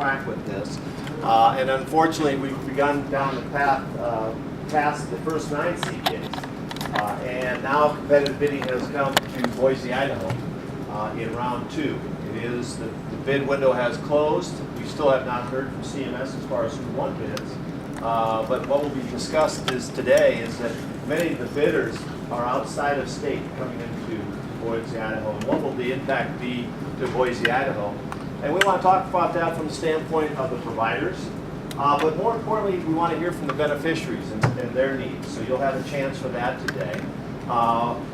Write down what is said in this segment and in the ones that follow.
track with this. And unfortunately, we've begun down the path past the first 9 CPAs. And now competitive bidding has come to Boise, Idaho in round 2. It is, the bid window has closed. We still have not heard from CMS as far as who won bids. But what will be discussed today is that many of the bidders are outside of state coming into Boise, Idaho. And what will the impact be to Boise, Idaho? And we want to talk about that from the standpoint of the providers. But more importantly, we want to hear from the beneficiaries and their needs. So you'll have a chance for that today.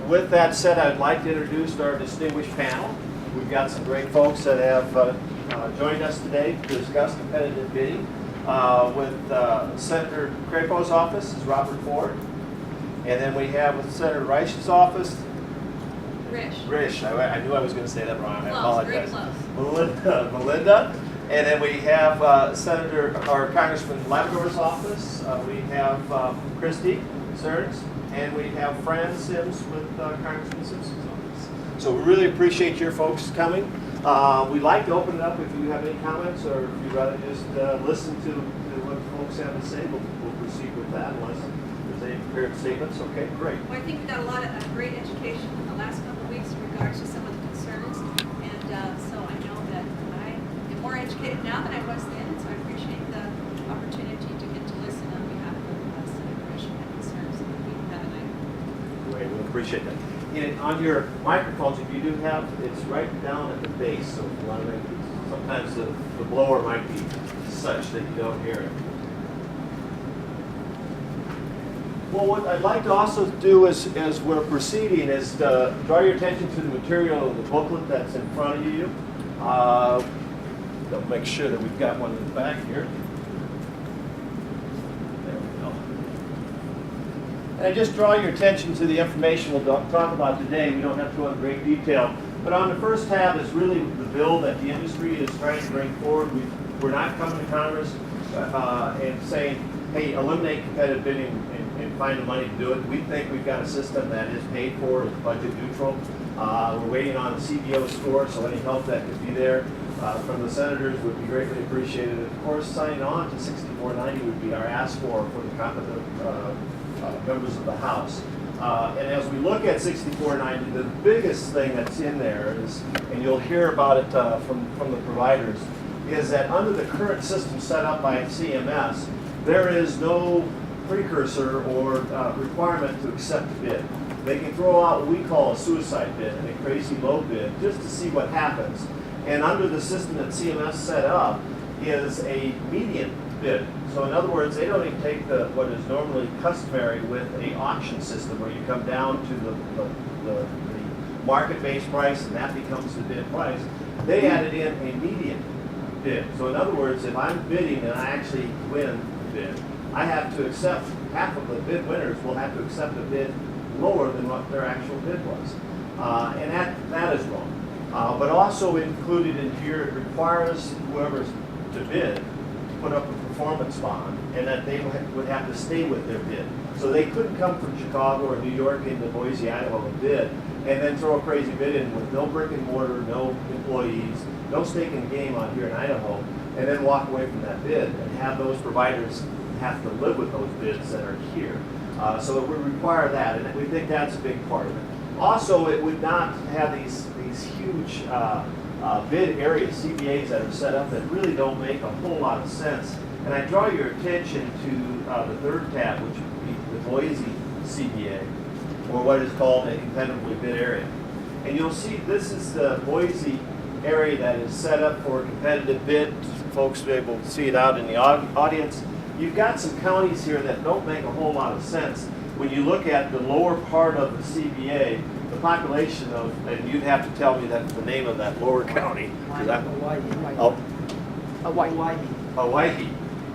With that said, I'd like to introduce our distinguished panel. We've got some great folks that have joined us today to discuss competitive bidding. With Senator Crapo's office is Robert Ford. And then we have with Senator Reich's office, Risch. I knew I was going to say that wrong. I apologize. Melinda. And then we have Congressman Labrador's office. We have Christy Stearns, and we have Fran Sims with Congressman Simpson's office. So we really appreciate your folks coming. We'd like to open it up if you have any comments, or if you'd rather just listen to what folks have to say. We'll proceed with that unless there's any prepared statements. Okay, great. Well, I think we got a lot of great education in the last couple of weeks in regards to some of the concerns, and so I know that I am more educated now than I was then, and so I appreciate the opportunity to get to listen on behalf of Senator Risch and the concerns that we have tonight. Great, we appreciate that. On your microphones, if you do have, it's right down at the base, so if you want to make, sometimes the blower might be such that you don't hear it. Well, what I'd like to also do as we're proceeding is to draw your attention to the material of the booklet that's in front of you. I'll make sure that we've got one in the back here. And I just draw your attention to the information we'll talk about today. We don't have to go into great detail. But on the first tab is really the bill that the industry is trying to bring forward. We're not coming to Congress and saying, hey, eliminate competitive bidding and find the money to do it. We think we've got a system that is paid for, is budget neutral. We're waiting on the CBO score, so any help that could be there from the senators would be greatly appreciated. Of course, signing on to 6490 would be our ask for the competent members of the House. And as we look at 6490, the biggest thing that's in there is, and you'll hear about it from the providers, is that under the current system set up by CMS, there is no precursor or requirement to accept a bid. They can throw out what we call a suicide bid and a crazy low bid just to see what happens. And under the system that CMS set up is a median bid. So in other words, they don't even take what is normally customary with an auction system where you come down to the market-based price and that becomes the bid price. They added in a median bid. So in other words, if I'm bidding and I actually win the bid, I have to accept, half of the bid winners will have to accept a bid lower than what their actual bid was. And that is wrong. But also included in here, it requires whoever's to bid put up a performance bond, and that they would have to stay with their bid. So they couldn't come from Chicago or New York into Boise, Idaho and bid, and then throw a crazy bid in with no brick and mortar, no employees, no stake in the game out here in Idaho, and then walk away from that bid and have those providers have to live with those bids that are here. So it would require that, and we think that's a big part of it. Also, it would not have these huge bid areas, CBAs that are set up that really don't make a whole lot of sense. And I draw your attention to the third tab, which would be the Boise CBA, or what is called a competitively bid area. And you'll see this is the Boise area that is set up for a competitive bid. Folks will be able to see it out in the audience. You've got some counties here that don't make a whole lot of sense. When you look at the lower part of the CBA, the population of, and you'd have to tell me that the name of that lower county. Hawaii. Hawaii,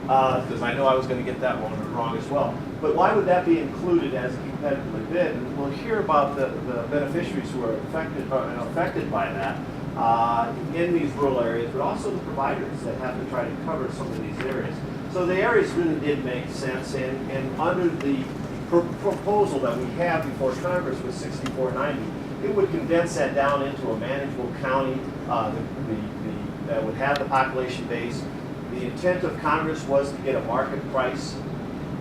because I know I was going to get that one wrong as well. But why would that be included as a competitively bid? And we'll hear about the beneficiaries who are affected by that in these rural areas, but also the providers that have to try to cover some of these areas. So the areas really did make sense, and under the proposal that we have before Congress with 6490, it would condense that down into a manageable county that would have the population base, The intent of Congress was to get a market price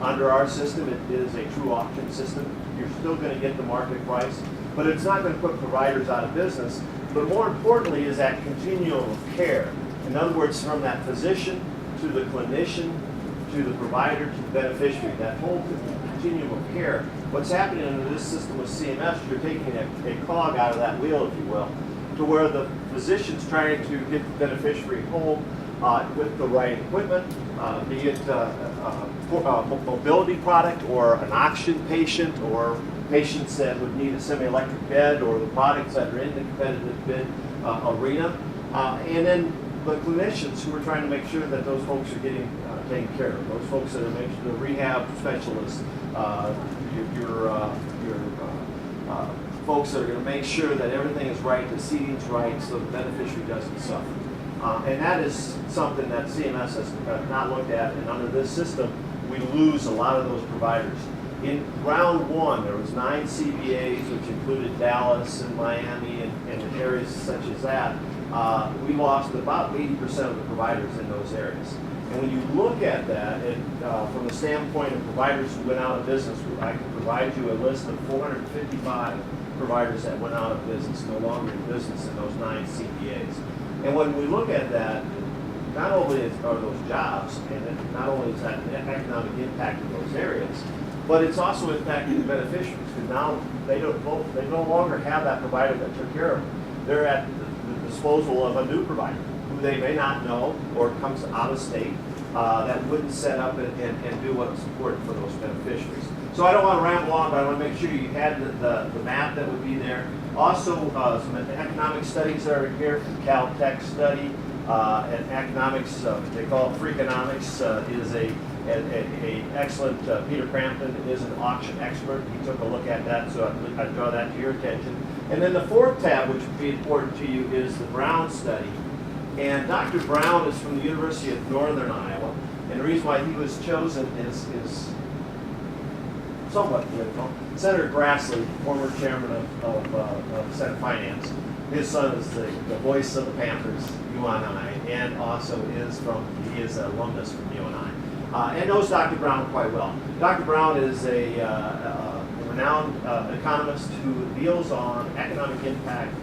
under our system. It is a true auction system. You're still going to get the market price, but it's not going to put providers out of business. But more importantly is that continuum of care. In other words, from that physician to the clinician to the provider to the beneficiary, that whole continuum of care. What's happening under this system with CMS, you're taking a cog out of that wheel, if you will, to where the physician's trying to get the beneficiary home with the right equipment, be it a mobility product or an oxygen patient or patients that would need a semi-electric bed or the products that are in the competitive bid arena. And then the clinicians who are trying to make sure that those folks are getting taken care of. Those folks that are making the rehab specialists, your folks that are going to make sure that everything is right, the seating's right, so the beneficiary doesn't suffer. And that is something that CMS has not looked at, and under this system, we lose a lot of those providers. In round one, there was 9 CBAs, which included Dallas and Miami and areas such as that. We lost about 80% of the providers in those areas. And when you look at that, from the standpoint of providers who went out of business, I can provide you a list of 455 providers that went out of business, no longer in business in those 9 CBAs. And when we look at that, not only are those jobs, and not only is that an economic impact in those areas, but it's also impacting the beneficiaries, because now they no longer have that provider that took care of them. They're at the disposal of a new provider who they may not know or comes out of state that wouldn't set up and do what's important for those beneficiaries. So I don't want to ramble on, but I want to make sure you had the map that would be there. Also, some economic studies that are here from Caltech study. And economics, they call it Freakonomics, is a excellent, Peter Crampton is an auction expert. He took a look at that, so I draw that to your attention. And then the fourth tab, which would be important to you, is the Brown study. And Dr. Brown is from the University of Northern Iowa. And the reason why he was chosen is somewhat political. Senator Grassley, former chairman of Senate Finance, his son is the voice of the Panthers, UNI, and also he is an alumnus from UNI, and knows Dr. Brown quite well. Dr. Brown is a renowned economist who deals on economic impact,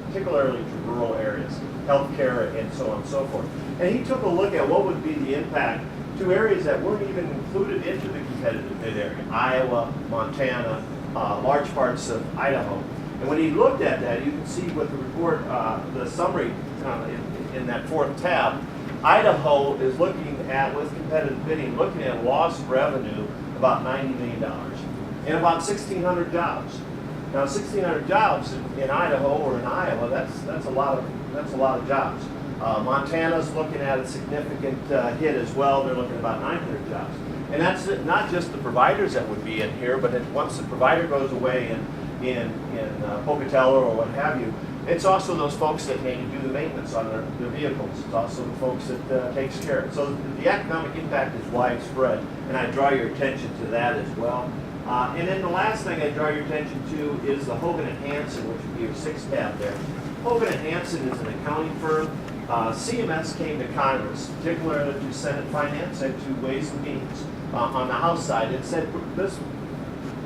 particularly to rural areas, healthcare, and so on and so forth. And he took a look at what would be the impact to areas that weren't even included into the competitive bid area: Iowa, Montana, large parts of Idaho. And when he looked at that, you can see with the report, the summary in that fourth tab, Idaho is looking at, with competitive bidding, looking at lost revenue about $90 million and about 1,600 jobs. Now, 1,600 jobs in Idaho or in Iowa, that's a lot of jobs. Montana's looking at a significant hit as well. They're looking at about 900 jobs. And that's not just the providers that would be in here, but once the provider goes away in Pocatello or what have you, it's also those folks that need to do the maintenance on their vehicles. It's also the folks that takes care of it. So the economic impact is widespread, and I draw your attention to that as well. And then the last thing I draw your attention to is the Hogan and Hanson, which would be your 6th tab there. Hogan and Hanson is an accounting firm. CMS came to Congress, particularly to Senate Finance and to Ways and Means on the House side. It said this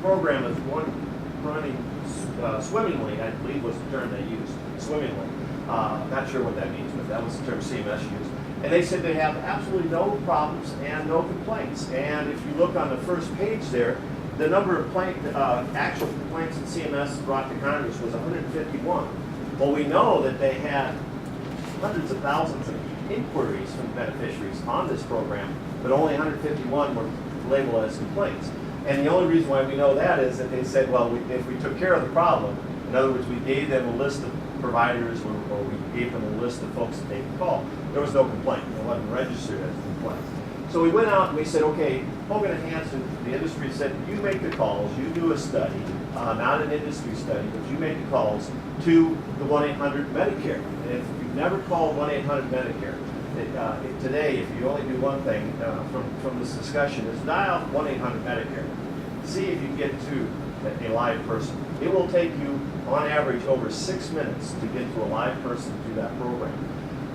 program is running swimmingly, I believe was the term they used, swimmingly. Not sure what that means, but that was the term CMS used. And they said they have absolutely no problems and no complaints. And if you look on the first page there, the number of actual complaints that CMS brought to Congress was 151. Well, we know that they had hundreds of thousands of inquiries from beneficiaries on this program, but only 151 were labeled as complaints. And the only reason why we know that is that they said, well, if we took care of the problem, in other words, we gave them a list of providers or we gave them a list of folks that they could call, there was no complaint. It wasn't registered as a complaint. So we went out and we said, okay, Hogan and Hanson, the industry said, you make the calls, you do a study, not an industry study, but you make the calls to the 1-800-MEDICARE. And if you've never called 1-800-MEDICARE, today, if you only do one thing from this discussion, is dial 1-800-MEDICARE. See if you get to a live person. It will take you, on average, over 6 minutes to get to a live person through that program.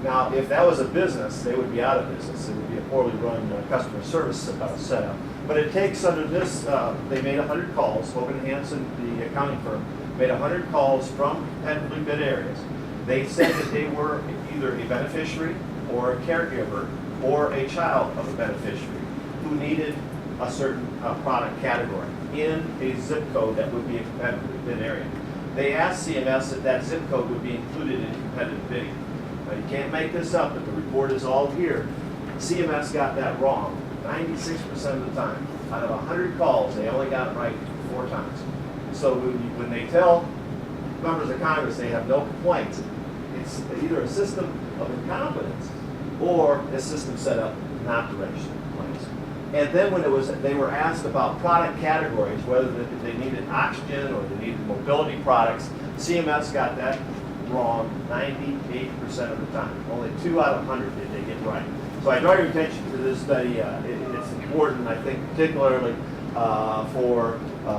Now, if that was a business, they would be out of business. It would be a poorly run customer service setup. But it takes under this, they made 100 calls. Hogan Hansen, the accounting firm, made 100 calls from competitively bid areas. They said that they were either a beneficiary or a caregiver or a child of a beneficiary who needed a certain product category in a zip code that would be a competitively bid area. They asked CMS if that zip code would be included in competitive bidding. Now, you can't make this up, but the report is all here. CMS got that wrong 96% of the time. Out of 100 calls, they only got it right 4 times. So when they tell members of Congress they have no complaints, it's either a system of incompetence or a system set up not to register complaints. And then when they were asked about product categories, whether they needed oxygen or they needed mobility products, CMS got that wrong 98% of the time. Only 2 out of 100 did they get right. So I draw your attention to this study. It's important, I think, particularly for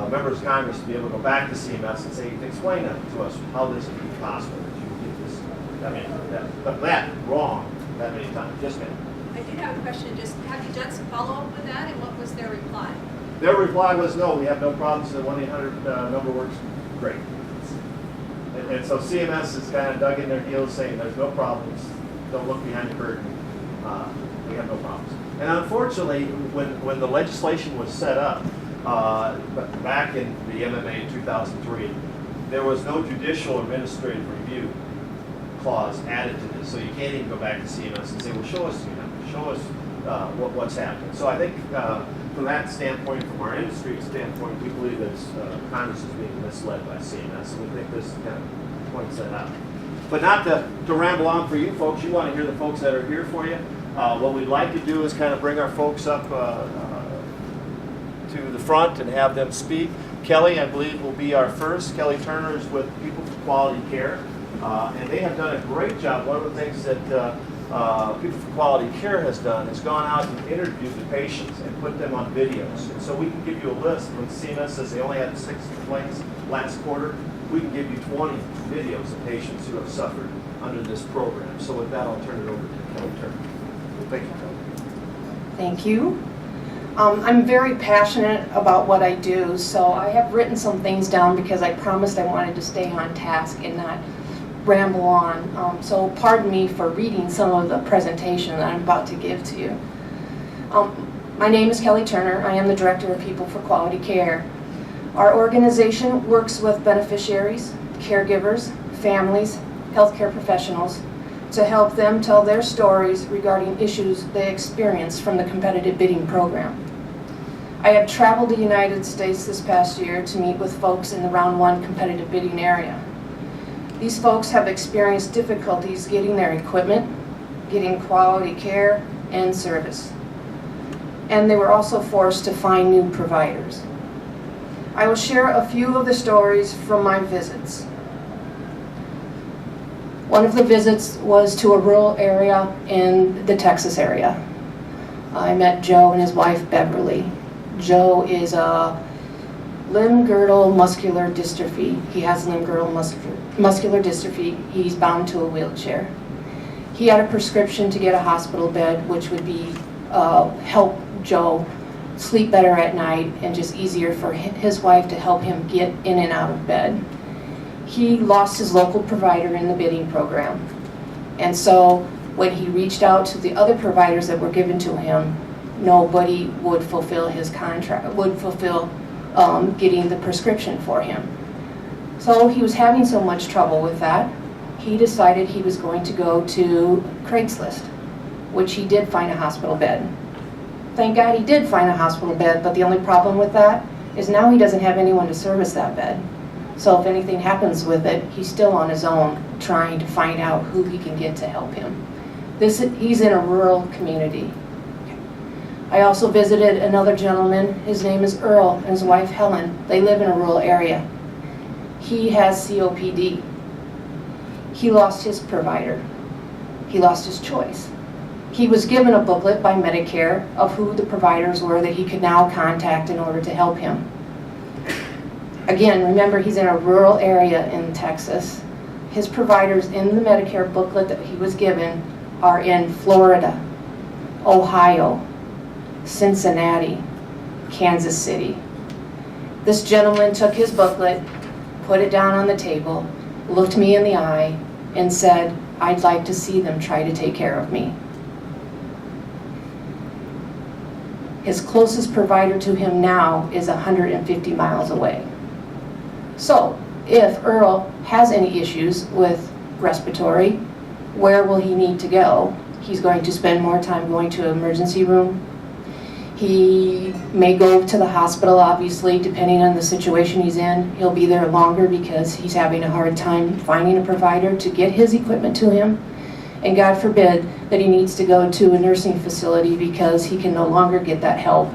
members of Congress to be able to go back to CMS and say, explain to us how this can be possible that you get this, that wrong that many times. Just a minute. I did have a question, just have you done some follow-up with that, and what was their reply? Their reply was, no, we have no problems. The 1-800 number works great. And so CMS is kind of dug in their heels saying there's no problems. Don't look behind the curtain. We have no problems. And unfortunately, when the legislation was set up back in the MMA in 2003, there was no judicial or administrative review clause added to this. So you can't even go back to CMS and say, well, show us what's happening. So I think from that standpoint, from our industry standpoint, we believe that Congress is being misled by CMS, and we think this kind of points that out. But not to ramble on for you folks, you want to hear the folks that are here for you. What we'd like to do is kind of bring our folks up to the front and have them speak. Kelly, I believe, will be our first. Kelly Turner is with People for Quality Care, and they have done a great job. One of the things that People for Quality Care has done is gone out and interviewed the patients and put them on videos. And so we can give you a list. When CMS says they only had 6 complaints last quarter, we can give you 20 videos of patients who have suffered under this program. So with that, I'll turn it over to Kelly Turner. Thank you, Kelly. Thank you. I'm very passionate about what I do, so I have written some things down because I promised I wanted to stay on task and not ramble on. So pardon me for reading some of the presentation that I'm about to give to you. My name is Kelly Turner. I am the Director of People for Quality Care. Our organization works with beneficiaries, caregivers, families, healthcare professionals to help them tell their stories regarding issues they experienced from the competitive bidding program. I have traveled the United States this past year to meet with folks in the Round 1 competitive bidding area. These folks have experienced difficulties getting their equipment, getting quality care and service. And they were also forced to find new providers. I will share a few of the stories from my visits. One of the visits was to a rural area in the Texas area. I met Joe and his wife Beverly. Joe is a limb-girdle muscular dystrophy. He has limb-girdle muscular dystrophy. He's bound to a wheelchair. He had a prescription to get a hospital bed, which would be help Joe sleep better at night and just easier for his wife to help him get in and out of bed. He lost his local provider in the bidding program. And so when he reached out to the other providers that were given to him, nobody would fulfill his contract, would fulfill getting the prescription for him. So he was having so much trouble with that, he decided he was going to go to Craigslist, which he did find a hospital bed. Thank God he did find a hospital bed, but the only problem with that is now he doesn't have anyone to service that bed. So if anything happens with it, he's still on his own trying to find out who he can get to help him. He's in a rural community. I also visited another gentleman. His name is Earl and his wife Helen. They live in a rural area. He has COPD. He lost his provider. He lost his choice. He was given a booklet by Medicare of who the providers were that he could now contact in order to help him. Again, remember, he's in a rural area in Texas. His providers in the Medicare booklet that he was given are in Florida, Ohio, Cincinnati, Kansas City. This gentleman took his booklet, put it down on the table, looked me in the eye, and said, "I'd like to see them try to take care of me." His closest provider to him now is 150 miles away. So, if Earl has any issues with respiratory, where will he need to go? He's going to spend more time going to an emergency room. He may go to the hospital, obviously, depending on the situation he's in. He'll be there longer because he's having a hard time finding a provider to get his equipment to him. And God forbid that he needs to go to a nursing facility because he can no longer get that help.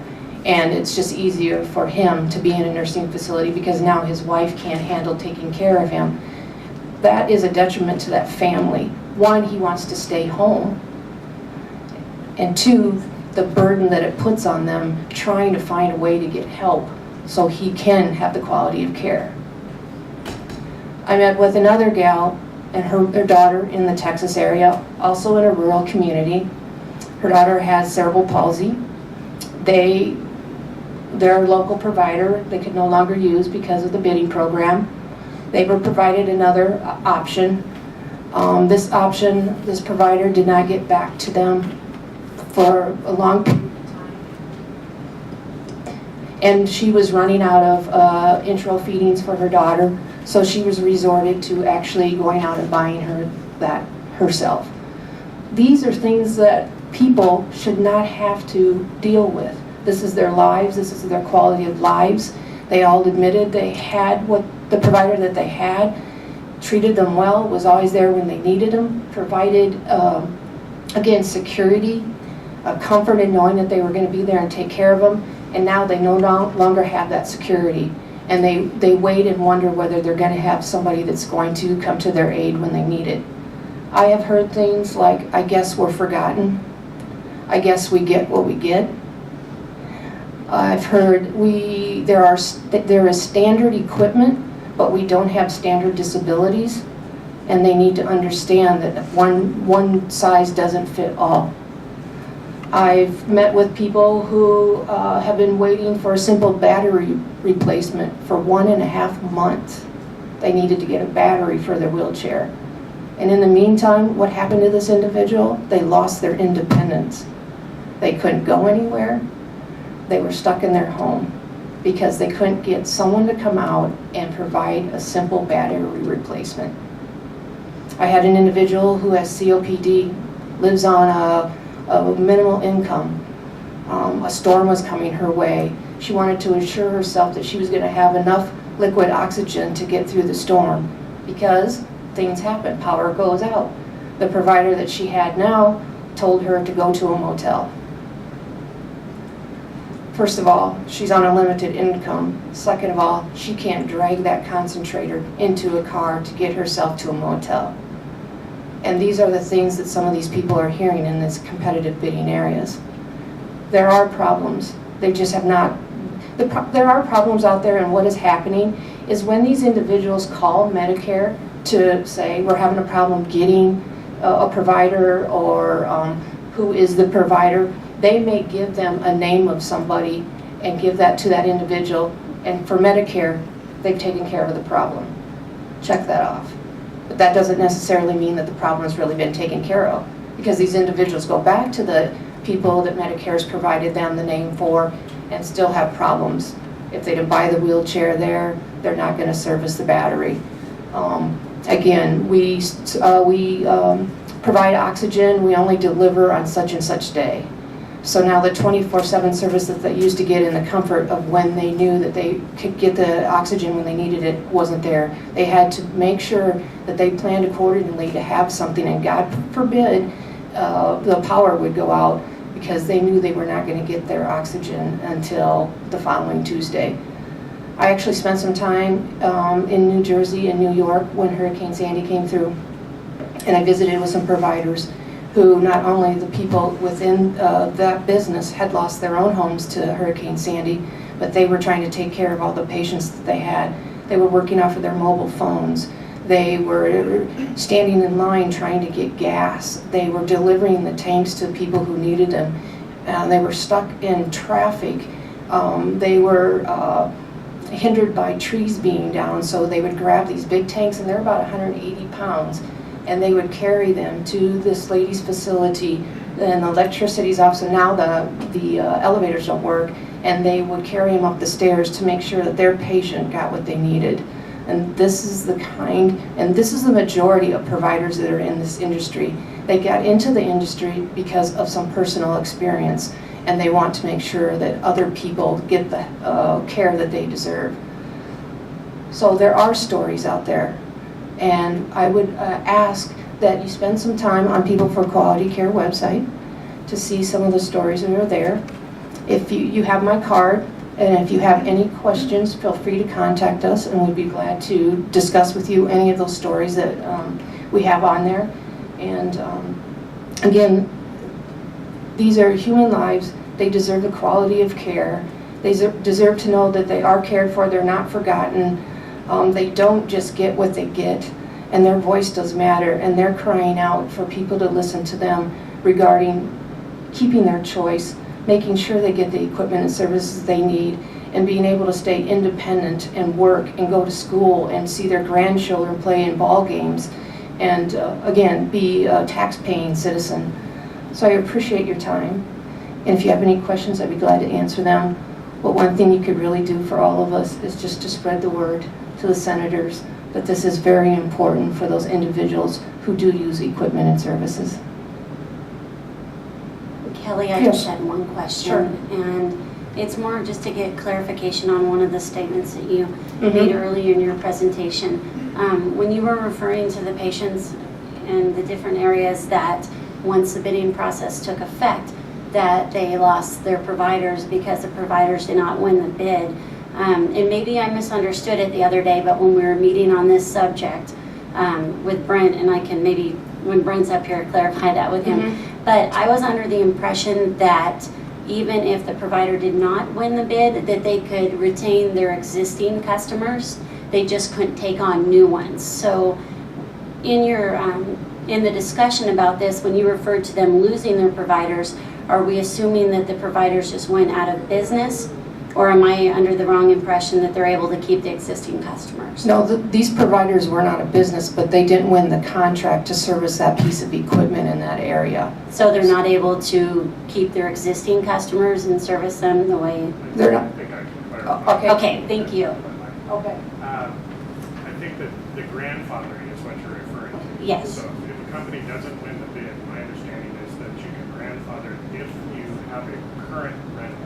And it's just easier for him to be in a nursing facility because now his wife can't handle taking care of him. That is a detriment to that family. One, he wants to stay home. And two, the burden that it puts on them trying to find a way to get help so he can have the quality of care. I met with another gal and her daughter in the Texas area, also in a rural community. Her daughter has cerebral palsy. Their local provider they could no longer use because of the bidding program. They were provided another option. This provider did not get back to them for a long period of time. And she was running out of intro feedings for her daughter, so she was resorted to actually going out and buying her that herself. These are things that people should not have to deal with. This is their lives, this is their quality of lives. They all admitted they had what the provider that they had, treated them well, was always there when they needed them, provided, again, security, a comfort in knowing that they were going to be there and take care of them, and now they no longer have that security. And they wait and wonder whether they're going to have somebody that's going to come to their aid when they need it. I have heard things like, "I guess we're forgotten. I guess we get what we get." I've heard there is standard equipment, but we don't have standard disabilities, and they need to understand that one size doesn't fit all. I've met with people who have been waiting for a simple battery replacement for 1.5 months. They needed to get a battery for their wheelchair. And in the meantime, what happened to this individual? They lost their independence. They couldn't go anywhere. They were stuck in their home because they couldn't get someone to come out and provide a simple battery replacement. I had an individual who has COPD, lives on a minimal income. A storm was coming her way. She wanted to assure herself that she was going to have enough liquid oxygen to get through the storm because things happen, power goes out. The provider that she had now told her to go to a motel. First of all, she's on a limited income. Second of all, she can't drag that concentrator into a car to get herself to a motel. And these are the things that some of these people are hearing in these competitive bidding areas. There are problems. They just have not. There are problems out there, and what is happening is when these individuals call Medicare to say, "We're having a problem getting a provider," or who is the provider, they may give them a name of somebody and give that to that individual. And for Medicare, they've taken care of the problem. Check that off. But that doesn't necessarily mean that the problem has really been taken care of, because these individuals go back to the people that Medicare has provided them the name for and still have problems. If they didn't buy the wheelchair there, they're not going to service the battery. Again, we provide oxygen. We only deliver on such and such day. So now the 24/7 service that they used to get in the comfort of when they knew that they could get the oxygen when they needed it wasn't there. They had to make sure that they planned accordingly to have something, and God forbid the power would go out because they knew they were not going to get their oxygen until the following Tuesday. I actually spent some time in New Jersey and New York when Hurricane Sandy came through, and I visited with some providers who not only the people within that business had lost their own homes to Hurricane Sandy, but they were trying to take care of all the patients that they had. They were working off of their mobile phones. They were standing in line trying to get gas. They were delivering the tanks to people who needed them. They were stuck in traffic. They were hindered by trees being down, so they would grab these big tanks, and they're about 180 pounds, and they would carry them to this lady's facility, and the electricity's off, so now the elevators don't work, and they would carry them up the stairs to make sure that their patient got what they needed. And this is the majority of providers that are in this industry. They got into the industry because of some personal experience, and they want to make sure that other people get the care that they deserve. So there are stories out there, and I would ask that you spend some time on People for Quality Care website to see some of the stories that are there. If you have my card, and if you have any questions, feel free to contact us, and we'd be glad to discuss with you any of those stories that we have on there. And again, these are human lives. They deserve the quality of care. They deserve to know that they are cared for. They're not forgotten. They don't just get what they get, and their voice does matter, and they're crying out for people to listen to them regarding keeping their choice, making sure they get the equipment and services they need, and being able to stay independent and work and go to school and see their grandchildren play in ball games, and again, be a tax-paying citizen. So I appreciate your time, and if you have any questions, I'd be glad to answer them. But one thing you could really do for all of us is just to spread the word to the senators that this is very important for those individuals who do use equipment and services. Kelly, I just had one question, and it's more just to get clarification on one of the statements that you made earlier in your presentation. When you were referring to the patients and the different areas that once the bidding process took effect, that they lost their providers because the providers did not win the bid. And maybe I misunderstood it the other day, but when we were meeting on this subject with Brent, and I can maybe, when Brent's up here, clarify that with him. But I was under the impression that even if the provider did not win the bid, that they could retain their existing customers. They just couldn't take on new ones. So in your in the discussion about this, when you referred to them losing their providers, are we assuming that the providers just went out of business? Or am I under the wrong impression that they're able to keep the existing customers? No, these providers were not a business, but they didn't win the contract to service that piece of equipment in that area. So they're not able to keep their existing customers and service them the way? They're not. I think I can clarify. Okay. Okay, thank you. Okay. I think that the grandfathering is what you're referring to. Yes. So if a company doesn't win the bid, my understanding is that you can grandfather if you have a current rental.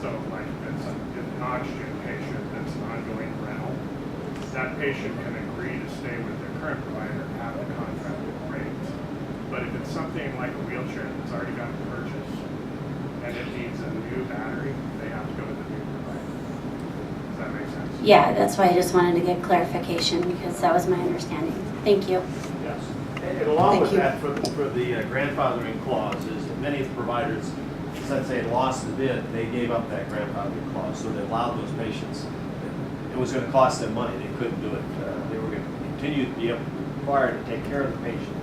So like if it's an oxygen patient that's an ongoing rental, that patient can agree to stay with their current provider at the contracted rates. But if it's something like a wheelchair that's already got purchased and it needs a new battery, they have to go to the new provider. Does that make sense? Yeah, that's why I just wanted to get clarification because that was my understanding. Thank you. Yes. And along with Thank you. that, for the grandfathering clause, is that many of the providers, since they had lost the bid, they gave up that grandfathering clause, so they allowed those patients. It was going to cost them money. They couldn't do it. They were going to continue to be required to take care of the patient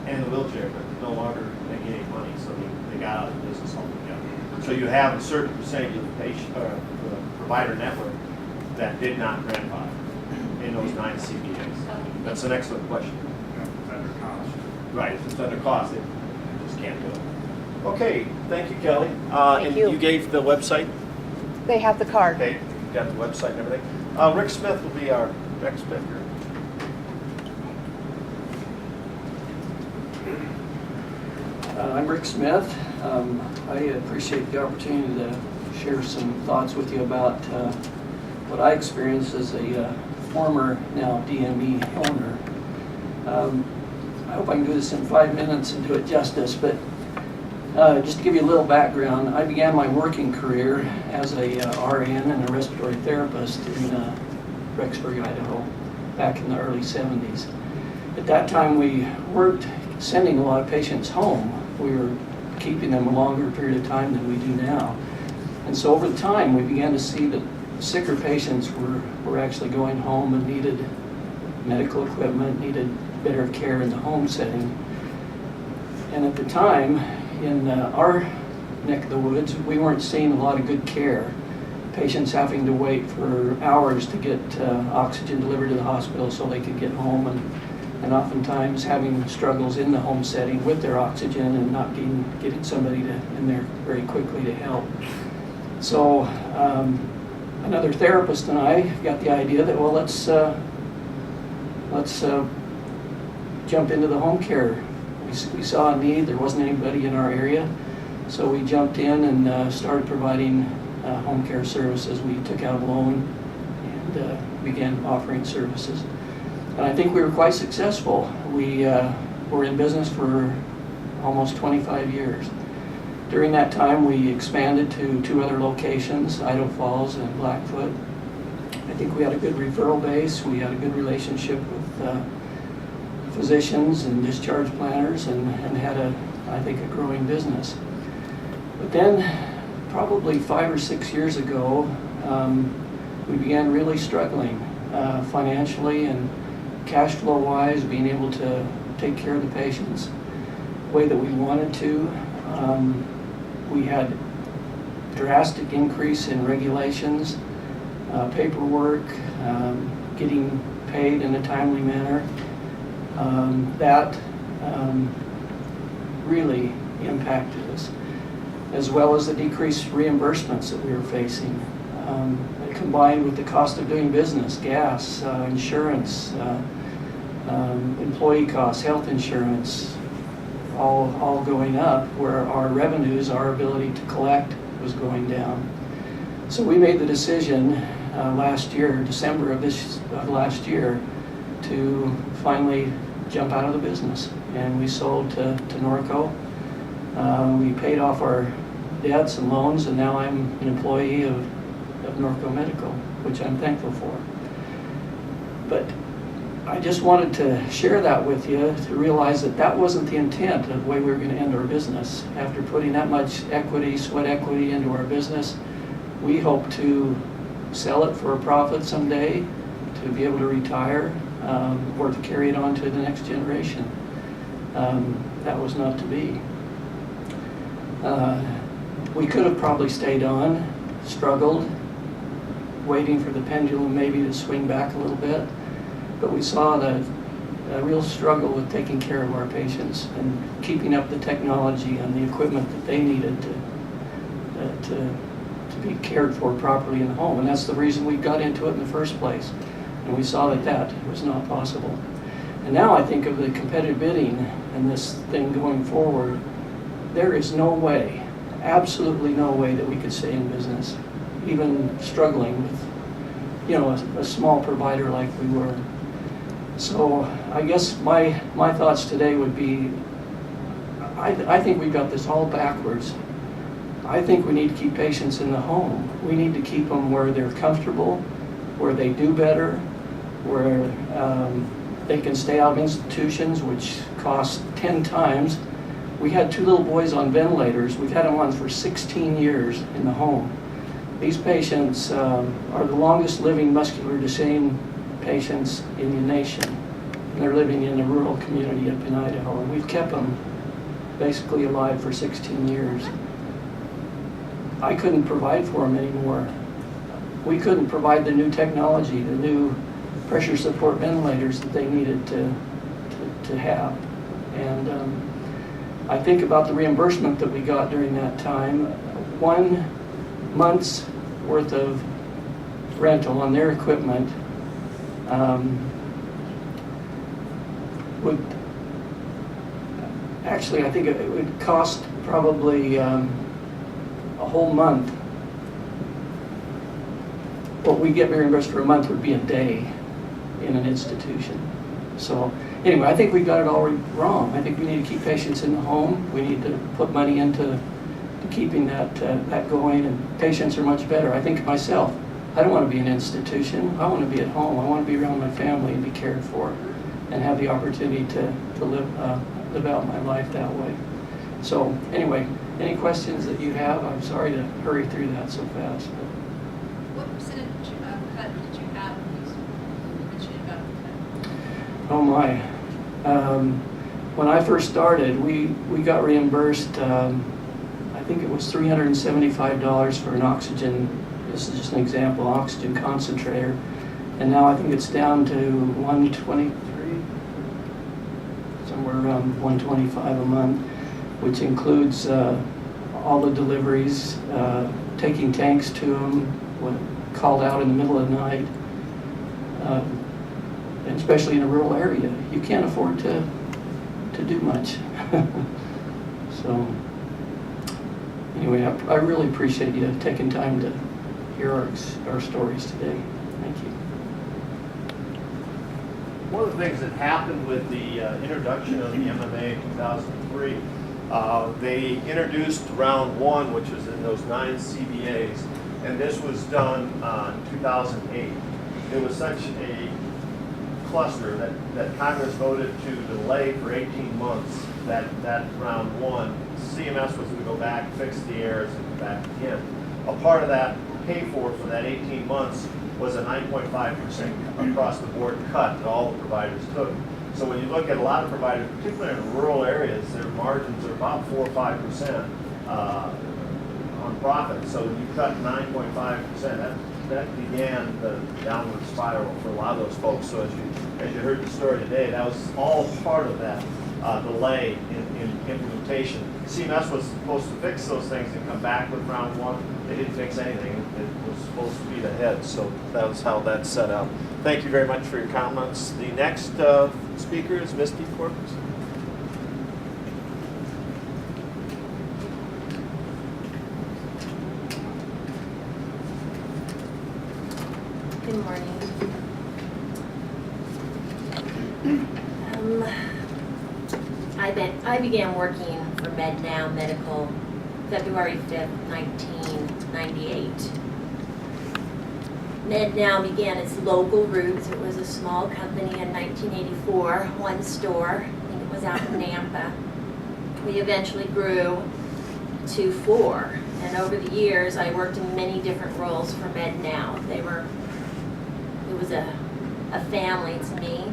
and the wheelchair, but no longer making any money, so they got out of the business altogether. So you have a certain percentage of the patient, the provider network that did not grandfather in those 9 CBAs. That's an excellent question. You know, it's under cost. Right, if it's under cost, they just can't do it. Okay, thank you, Kelly. Thank And you. you gave the website? They have the card. Okay, you got the website and everything. Rick Smith will be our next speaker. I'm Rick Smith. I appreciate the opportunity to share some thoughts with you about what I experienced as a former, now DME owner. I hope I can do this in 5 minutes and do it justice, but just to give you a little background, I began my working career as a RN and a respiratory therapist in Rexburg, Idaho, back in the early 70s. At that time, we weren't sending a lot of patients home. We were keeping them a longer period of time than we do now. And so over time, we began to see that sicker patients were actually going home and needed medical equipment, needed better care in the home setting. And at the time, in our neck of the woods, we weren't seeing a lot of good care. Patients having to wait for hours to get oxygen delivered to the hospital so they could get home, and oftentimes having struggles in the home setting with their oxygen and not getting somebody in there very quickly to help. So another therapist and I got the idea that, well, let's jump into the home care. We saw a need, there wasn't anybody in our area, so we jumped in and started providing home care services. We took out a loan and began offering services. And I think we were quite successful. We were in business for almost 25 years. During that time, we expanded to 2 other locations, Idaho Falls and Blackfoot. I think we had a good referral base. We had a good relationship with physicians and discharge planners, and had I think, a growing business. But then, probably 5 or 6 years ago, we began really struggling financially and cash flow wise, being able to take care of the patients the way that we wanted to. We had drastic increase in regulations, paperwork, getting paid in a timely manner. That really impacted us, as well as the decreased reimbursements that we were facing, combined with the cost of doing business, gas, insurance, employee costs, health insurance, all going up, where our revenues, our ability to collect, was going down. So we made the decision last year, December of last year, to finally jump out of the business, and we sold to Norco. We paid off our debts and loans, and now I'm an employee of Norco Medical, which I'm thankful for. But I just wanted to share that with you, to realize that that wasn't the intent of the way we were going to end our business. After putting that much equity, sweat equity into our business, we hope to sell it for a profit someday, to be able to retire, or to carry it on to the next generation. That was not to be. We could have probably stayed on, struggled, waiting for the pendulum maybe to swing back a little bit, but we saw a real struggle with taking care of our patients and keeping up the technology and the equipment that they needed to be cared for properly in the home. And that's the reason we got into it in the first place. And we saw that was not possible. And now I think of the competitive bidding and this thing going forward, there is no way, absolutely no way, that we could stay in business, even struggling with, a small provider like we were. So I guess my thoughts today would be, I think we've got this all backwards. I think we need to keep patients in the home. We need to keep them where they're comfortable, where they do better, where they can stay out of institutions, which cost 10 times. We had 2 little boys on ventilators. We've had them on for 16 years in the home. These patients are the longest living muscular dysphagia patients in the nation. And they're living in a rural community up in Idaho, and we've kept them basically alive for 16 years. I couldn't provide for them anymore. We couldn't provide the new technology, the new pressure support ventilators that they needed to have. And I think about the reimbursement that we got during that time. 1 month's worth of rental on their equipment would actually, I think it would cost probably a whole month. What we get reimbursed for a month would be a day in an institution. So anyway, I think we got it all wrong. I think we need to keep patients in the home. We need to put money into keeping that going, and patients are much better. I think myself, I don't want to be in an institution. I want to be at home. I want to be around my family and be cared for, and have the opportunity to live out my life that way. So anyway, any questions that you have? I'm sorry to hurry through that so fast. What percentage cut did you have? You mentioned about the cut. Oh my. When I first started, we got reimbursed, I think it was $375 for an oxygen, this is just an example, oxygen concentrator. And now I think it's down to $123, somewhere around $125 a month, which includes all the deliveries, taking tanks to them, when called out in the middle of the night, and especially in a rural area. You can't afford to do much. So anyway, I really appreciate you taking time to hear our stories today. Thank you. One of the things that happened with the introduction of the MMA in 2003, they introduced round one, which was in those 9 CBAs, and this was done in 2008. It was such a cluster that Congress voted to delay for 18 months that round one. CMS was going to go back, fix the errors, and go back again. A part of that pay for that 18 months was a 9.5% across the board cut that all the providers took. So when you look at a lot of providers, particularly in rural areas, their margins are about 4 or 5% on profit. So you cut 9.5%. That began the downward spiral for a lot of those folks. So as you heard the story today, that was all part of that delay in implementation. CMS was supposed to fix those things and come back with round one. They didn't fix anything. It was supposed to be ahead. So that was how that set out. Thank you very much for your comments. The next speaker is Misty Corpus. Good morning. I began working for MedNow Medical February 5th, 1998. MedNow began its local roots. It was a small company in 1984, one store. I think it was out in Nampa. We eventually grew to 4, and over the years I worked in many different roles for MedNow. It was a family to me.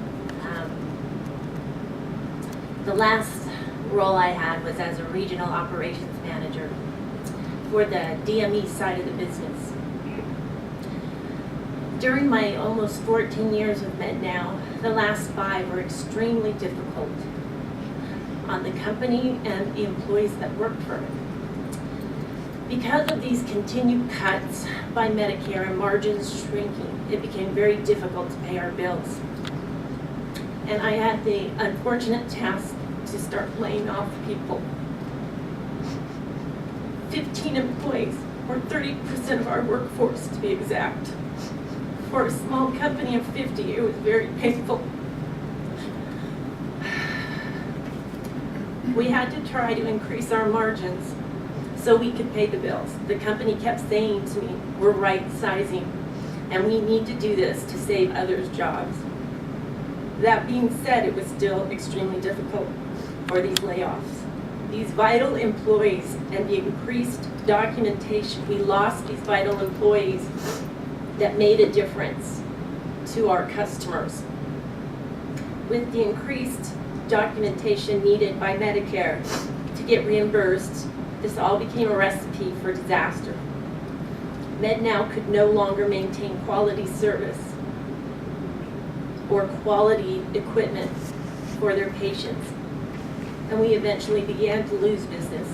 The last role I had was as a regional operations manager for the DME side of the business. During my almost 14 years with MedNow, the last 5 were extremely difficult on the company and the employees that worked for it. Because of these continued cuts by Medicare and margins shrinking, it became very difficult to pay our bills. And I had the unfortunate task to start laying off people. 15 employees, or 30% of our workforce to be exact. For a small company of 50, it was very painful. We had to try to increase our margins so we could pay the bills. The company kept saying to me, we're right sizing, and we need to do this to save others' jobs. That being said, it was still extremely difficult for these layoffs. These vital employees and the increased documentation, we lost these vital employees that made a difference to our customers. With the increased documentation needed by Medicare to get reimbursed, this all became a recipe for disaster. MedNow could no longer maintain quality service or quality equipment for their patients, and we eventually began to lose business.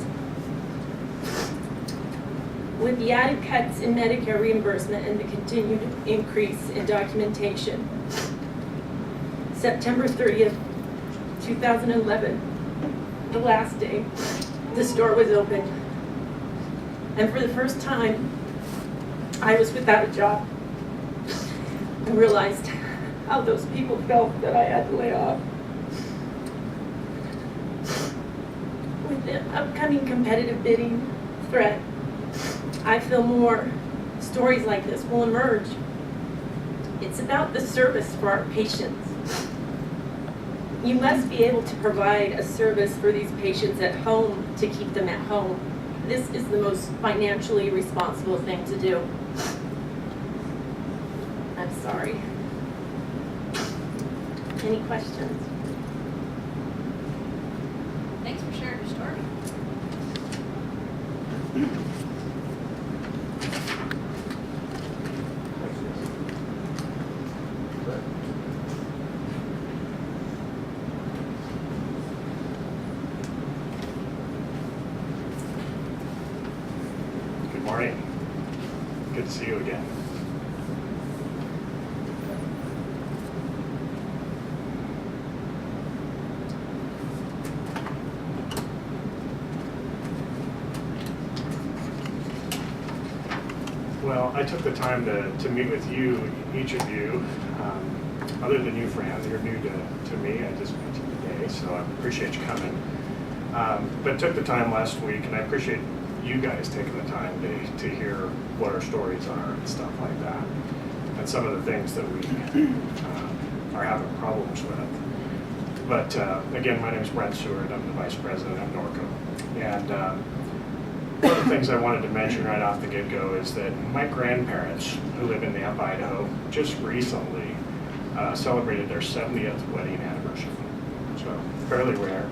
With the added cuts in Medicare reimbursement and the continued increase in documentation, September 30th, 2011, the last day, the store was open. And for the first time, I was without a job. I realized how those people felt that I had to lay off. With the upcoming competitive bidding threat, I feel more stories like this will emerge. It's about the service for our patients. You must be able to provide a service for these patients at home to keep them at home. This is the most financially responsible thing to do. I'm sorry. Any questions? Thanks for sharing your story. Good morning. Good to see you again. Well, I took the time to meet with you, each of you. Other than you, Fran, you're new to me. I just met you today, so I appreciate you coming. But took the time last week, and I appreciate you guys taking the time to hear what our stories are and stuff like that, and some of the things that we are having problems with. But again, my name is Brent Seward. I'm the Vice President of Norco. And one of the things I wanted to mention right off the get-go is that my grandparents, who live in Nampa, Idaho, just recently celebrated their 70th wedding anniversary. So fairly rare.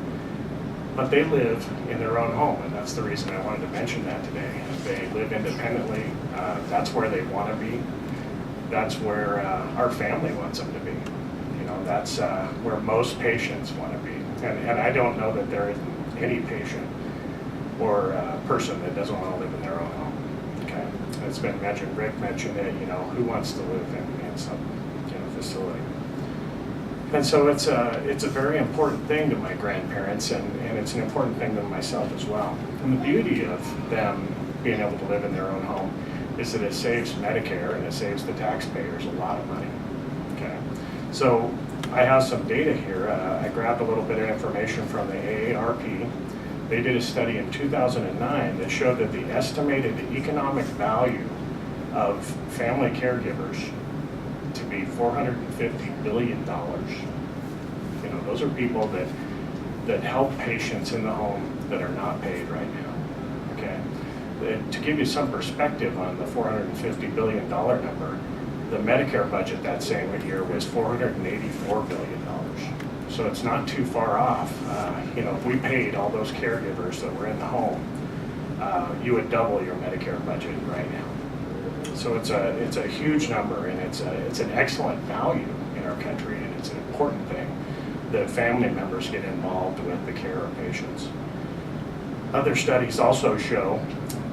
But they live in their own home, and that's the reason I wanted to mention that today. They live independently. That's where they want to be. That's where our family wants them to be. You know, that's where most patients want to be. And I don't know that there is any patient or person that doesn't want to live in their own home. Okay, it's been mentioned. Rick mentioned it. You know, who wants to live in some facility? And so it's a very important thing to my grandparents, and it's an important thing to myself as well. And the beauty of them being able to live in their own home is that it saves Medicare and it saves the taxpayers a lot of money. Okay, so I have some data here. I grabbed a little bit of information from the AARP. They did a study in 2009 that showed that the estimated economic value of family caregivers to be $450 billion. You know, those are people that help patients in the home that are not paid right now. Okay, to give you some perspective on the $450 billion number, the Medicare budget that same year was $484 billion. So it's not too far off. You know, if we paid all those caregivers that were in the home, you would double your Medicare budget right now. So it's a huge number, and it's an excellent value in our country, and it's an important thing that family members get involved with the care of patients. Other studies also show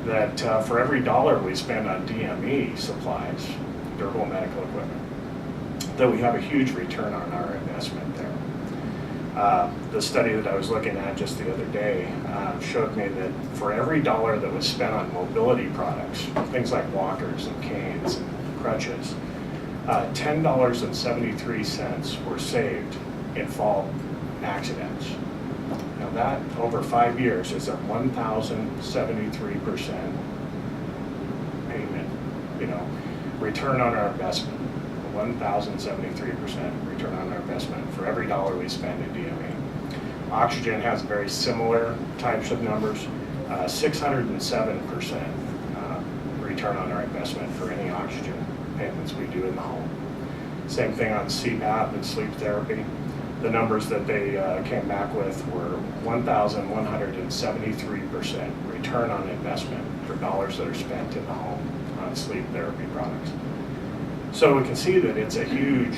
that for every dollar we spend on DME supplies, durable medical equipment, that we have a huge return on our investment there. The study that I was looking at just the other day showed me that for every dollar that was spent on mobility products, things like walkers and canes and crutches, $10.73 were saved in fall accidents. Now that, over 5 years, is a 1,073% payment, you know, return on our investment. 1,073% return on our investment for every dollar we spend in DME. Oxygen has very similar types of numbers, 607% return on our investment for any oxygen payments we do in the home. Same thing on CPAP and sleep therapy. The numbers that they came back with were 1,173% return on investment for dollars that are spent in the home on sleep therapy products. So we can see that it's a huge,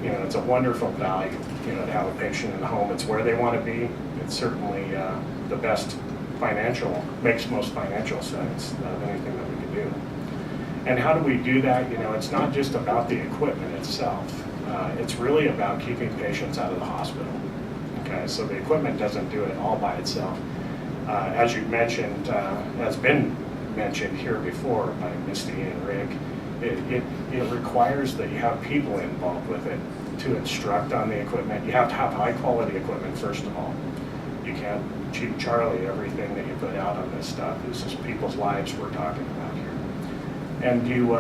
you know, it's a wonderful value, you know, to have a patient in the home. It's where they want to be. It's certainly the best makes most financial sense of anything that we can do. And how do we do that? You know, it's not just about the equipment itself. It's really about keeping patients out of the hospital. Okay, so the equipment doesn't do it all by itself. As you mentioned, has been mentioned here before by Misty and Rick, it requires that you have people involved with it to instruct on the equipment. You have to have high quality equipment, first of all. You can't cheap Charlie everything that you put out on this stuff. This is people's lives we're talking about here. And you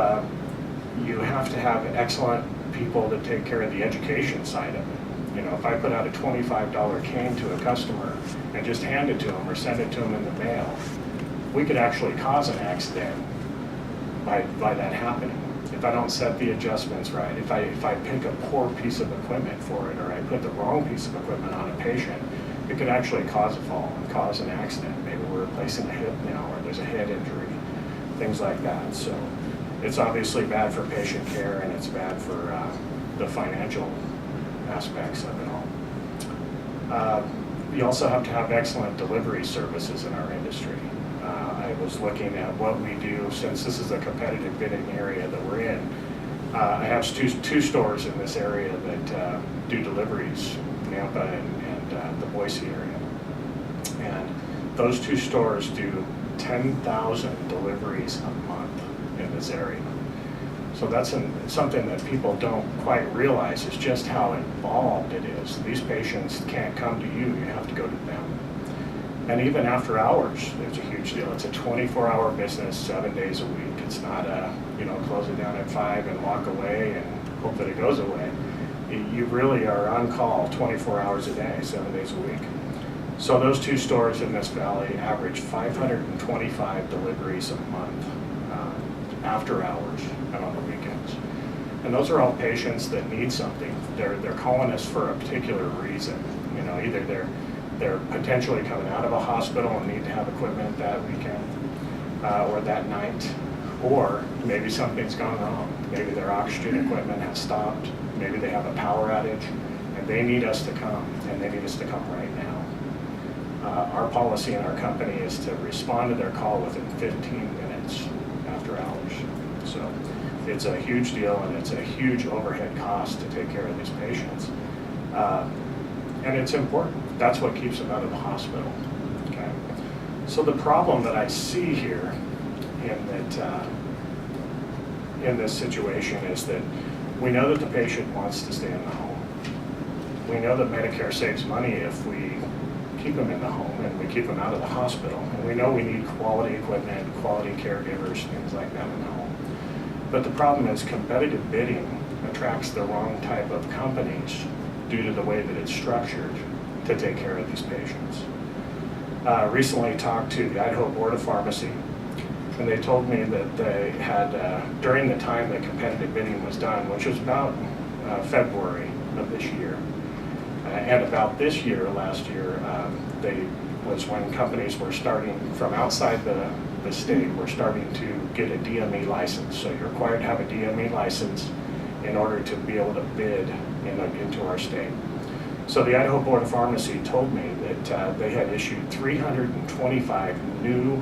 have to have excellent people that take care of the education side of it. You know, if I put out a $25 cane to a customer and just hand it to them or send it to them in the mail, we could actually cause an accident by that happening. if I don't set the adjustments right, if I pick a poor piece of equipment for it, or I put the wrong piece of equipment on a patient, it could actually cause a fall and cause an accident. Maybe we're replacing a hip now, or there's a head injury, things like that. So it's obviously bad for patient care, and it's bad for the financial aspects of it all. You also have to have excellent delivery services in our industry. I was looking at what we do, since this is a competitive bidding area that we're in. I have two stores in this area that do deliveries, Nampa and the Boise area. And those two stores do 10,000 deliveries a month in this area. So that's something that people don't quite realize, is just how involved it is. These patients can't come to you, you have to go to them. And even after hours, it's a huge deal. It's a 24-hour business, 7 days a week. It's not a, close it down at 5 and walk away and hope that it goes away. You really are on call 24 hours a day, 7 days a week. So those two stores in this valley average 525 deliveries a month after hours and on the weekends. And those are all patients that need something. They're calling us for a particular reason. Either they're potentially coming out of a hospital and need to have equipment that weekend or that night, or maybe something's gone wrong. Maybe their oxygen equipment has stopped. Maybe they have a power outage and they need us to come, and they need us to come right now. Our policy in our company is to respond to their call within 15 minutes after hours. So it's a huge deal, and it's a huge overhead cost to take care of these patients. And it's important. That's what keeps them out of the hospital. Okay. So the problem that I see here in this situation is that we know that the patient wants to stay in the home. We know that Medicare saves money if we keep them in the home and we keep them out of the hospital. And we know we need quality equipment, quality caregivers, things like that in the home. But the problem is competitive bidding attracts the wrong type of companies due to the way that it's structured to take care of these patients. Recently talked to the Idaho Board of Pharmacy, and they told me that they had, during the time that competitive bidding was done, which was about February of this year, and about this year, last year, was when companies were starting from outside the state, were starting to get a DME license. So you're required to have a DME license in order to be able to bid into our state. So the Idaho Board of Pharmacy told me that they had issued 325 new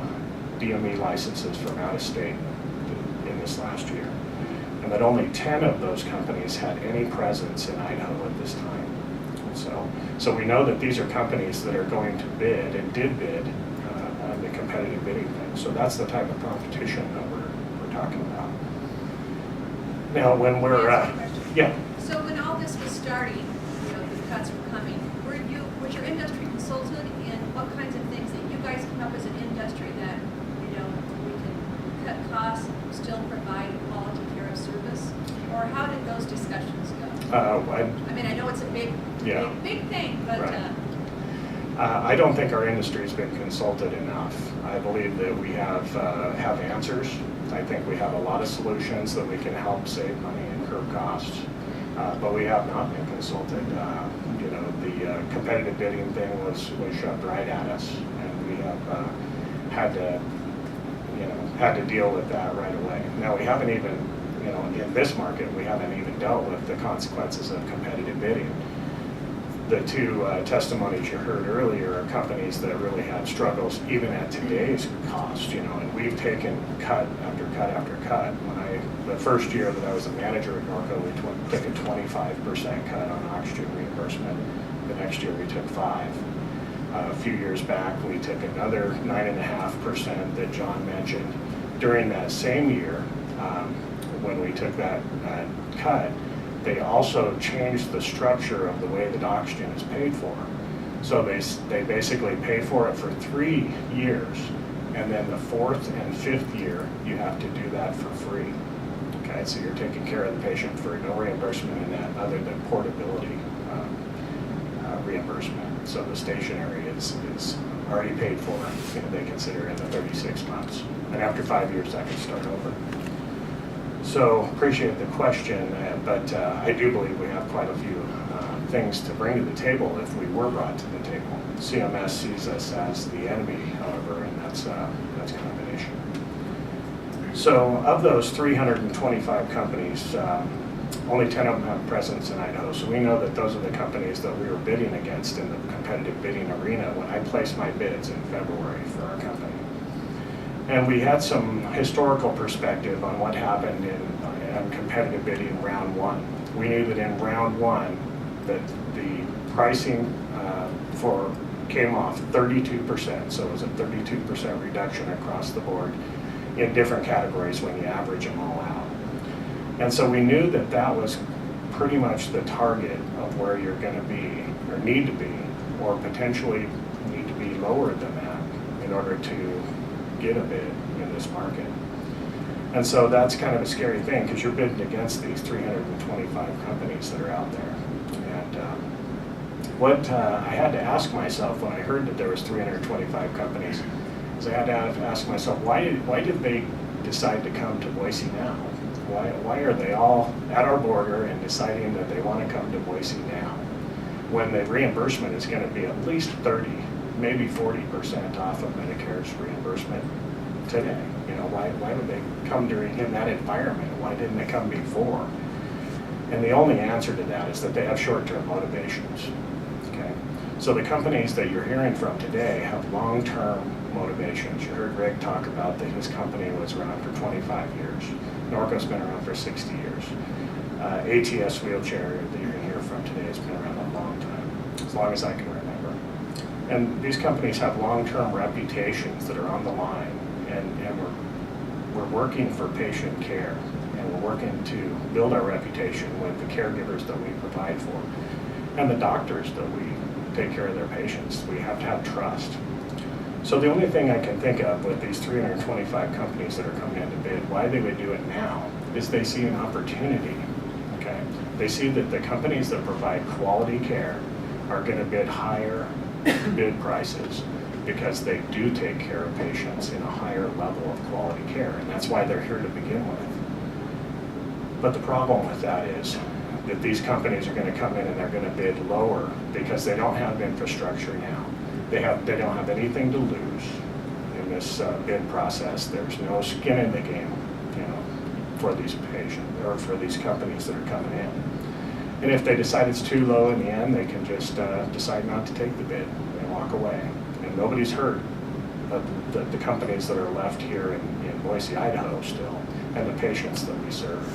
DME licenses from out of state in this last year, and that only 10 of those companies had any presence in Idaho at this time. So we know that these are companies that are going to bid and did bid on the competitive bidding thing. So that's the type of competition that we're talking about. Now, when we're yeah. So when all this was starting, the cuts were coming, was your industry consulted in what kinds of things that you guys come up as an industry that, we can cut costs, still provide quality care of service? Or how did those discussions go? I know it's a big thing, but... Right. I don't think our industry's been consulted enough. I believe that we have answers. I think we have a lot of solutions that we can help save money and curb costs, but we have not been consulted. The competitive bidding thing was shoved right at us, and we have had to deal with that right away. Now, we haven't even, in this market, we haven't even dealt with the consequences of competitive bidding. The two testimonies you heard earlier are companies that really had struggles even at today's cost, and we've taken cut after cut after cut. The first year that I was a manager at Norco, we took a 25% cut on oxygen reimbursement. The next year we took 5%. A few years back, we took another 9.5% that John mentioned. During that same year, when we took that cut, they also changed the structure of the way that oxygen is paid for. So they basically pay for it for 3 years, and then the 4th and 5th year, you have to do that for free. Okay, so you're taking care of the patient for no reimbursement in that other than portability reimbursement. So the stationary is already paid for, they consider in the 36 months. And after 5 years, that can start over. So appreciate the question, but I do believe we have quite a few things to bring to the table if we were brought to the table. CMS sees us as the enemy, however, and that's kind of an issue. So of those 325 companies, only 10 of them have presence in Idaho. So we know that those are the companies that we were bidding against in the competitive bidding arena when I placed my bids in February for our company. And we had some historical perspective on what happened in competitive bidding round one. We knew that in round one that the pricing came off 32%, so it was a 32% reduction across the board in different categories when you average them all out. And so we knew that that was pretty much the target of where you're going to be, or need to be, or potentially need to be lower than that in order to get a bid in this market. And so that's kind of a scary thing because you're bidding against these 325 companies that are out there. And what I had to ask myself when I heard that there was 325 companies is I had to ask myself, why did they decide to come to Boise now? Why are they all at our border and deciding that they want to come to Boise now when the reimbursement is going to be at least 30, maybe 40% off of Medicare's reimbursement today? You know, why would they come in that environment? Why didn't they come before? And the only answer to that is that they have short-term motivations. Okay, so the companies that you're hearing from today have long-term motivations. You heard Greg talk about that his company was around for 25 years. Norco's been around for 60 years. ATS Wheelchair that you're going to hear from today has been around a long time, as long as I can remember. And these companies have long-term reputations that are on the line, and we're working for patient care, and we're working to build our reputation with the caregivers that we provide for, and the doctors that we take care of their patients. We have to have trust. So the only thing I can think of with these 325 companies that are coming in to bid, why they would do it now, is they see an opportunity, okay? They see that the companies that provide quality care are going to bid higher bid prices because they do take care of patients in a higher level of quality care, and that's why they're here to begin with. But the problem with that is that these companies are going to come in and they're going to bid lower because they don't have infrastructure now. They don't have anything to lose in this bid process. There's no skin in the game, you know, for these patients or for these companies that are coming in. And if they decide it's too low in the end, they can just decide not to take the bid and walk away. And nobody's hurt but the companies that are left here in Boise, Idaho still, and the patients that we serve.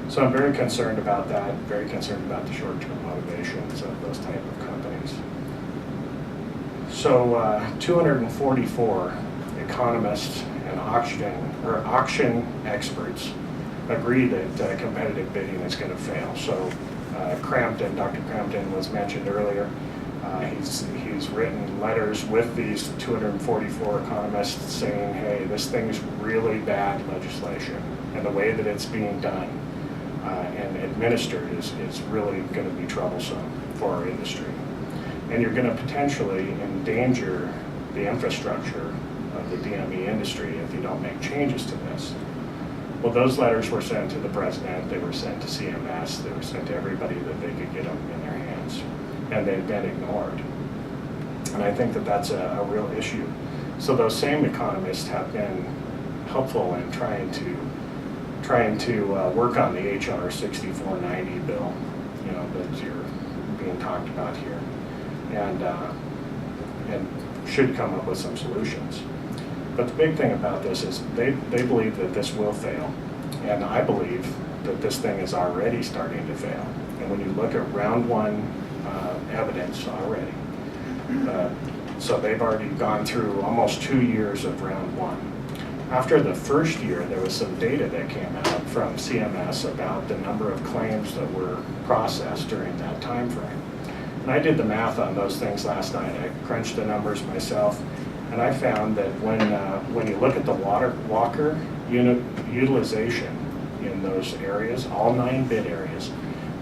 So I'm very concerned about that. Very concerned about the short-term motivations of those type of companies. So 244 economists and auction experts agree that competitive bidding is going to fail. So Crampton, Dr. Crampton was mentioned earlier. He's written letters with these 244 economists saying, hey, this thing's really bad legislation, and the way that it's being done and administered is really going to be troublesome for our industry. And you're going to potentially endanger the infrastructure of the DME industry if you don't make changes to this. Well, those letters were sent to the president, they were sent to CMS, they were sent to everybody that they could get them in their hands, and they've been ignored. And I think that that's a real issue. So those same economists have been helpful in trying to work on the HR 6490 bill, you know, that you're being talked about here. And should come up with some solutions. But the big thing about this is they believe that this will fail, and I believe that this thing is already starting to fail. And when you look at round one evidence already, so they've already gone through almost 2 years of round one. After the first year, there was some data that came out from CMS about the number of claims that were processed during that time frame. And I did the math on those things last night. I crunched the numbers myself, and I found that when you look at the walker unit utilization in those areas, all 9 bid areas,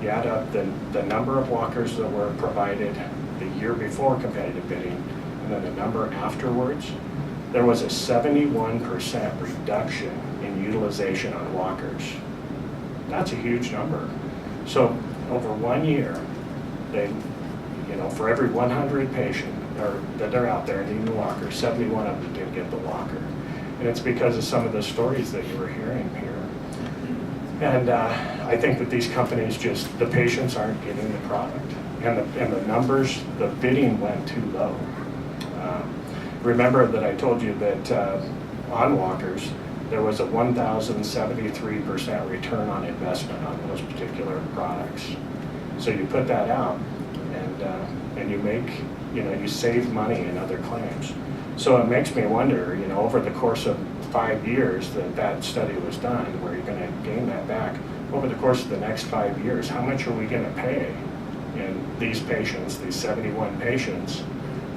you add up the number of walkers that were provided the year before competitive bidding, and then the number afterwards, there was a 71% reduction in in utilization on walkers. That's a huge number. So over 1 year, they, for every 100 patient that are out there needing a walker, 71 of them didn't get the walker. And it's because of some of the stories that you were hearing here. And I think that these companies the patients aren't getting the product. And the numbers, the bidding went too low. Remember that I told you that on walkers, there was a 1,073% return on investment on those particular products. So you put that out and you make, you save money in other claims. So it makes me wonder, over the course of 5 years that study was done, where you're going to gain that back, over the course of the next 5 years, how much are we going to pay in these patients, these 71 patients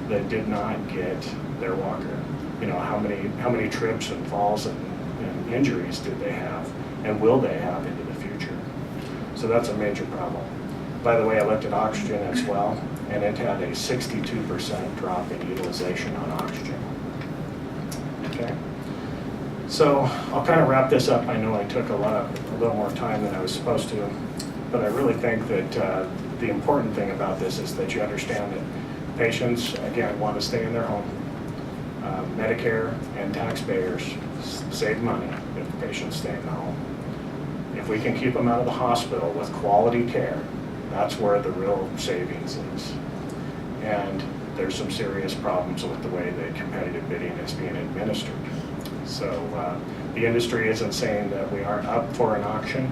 that did not get their walker? How many trips and falls and injuries did they have, and will they have into the future? So that's a major problem. By the way, I looked at oxygen as well, and it had a 62% drop in utilization on oxygen. Okay. So I'll kind of wrap this up. I know I took a little more time than I was supposed to, but I really think that the important thing about this is that you understand that patients, again, want to stay in their home. Medicare and taxpayers save money if the patients stay in the home. If we can keep them out of the hospital with quality care, that's where the real savings is. And there's some serious problems with the way the competitive bidding is being administered. So the industry isn't saying that we aren't up for an auction.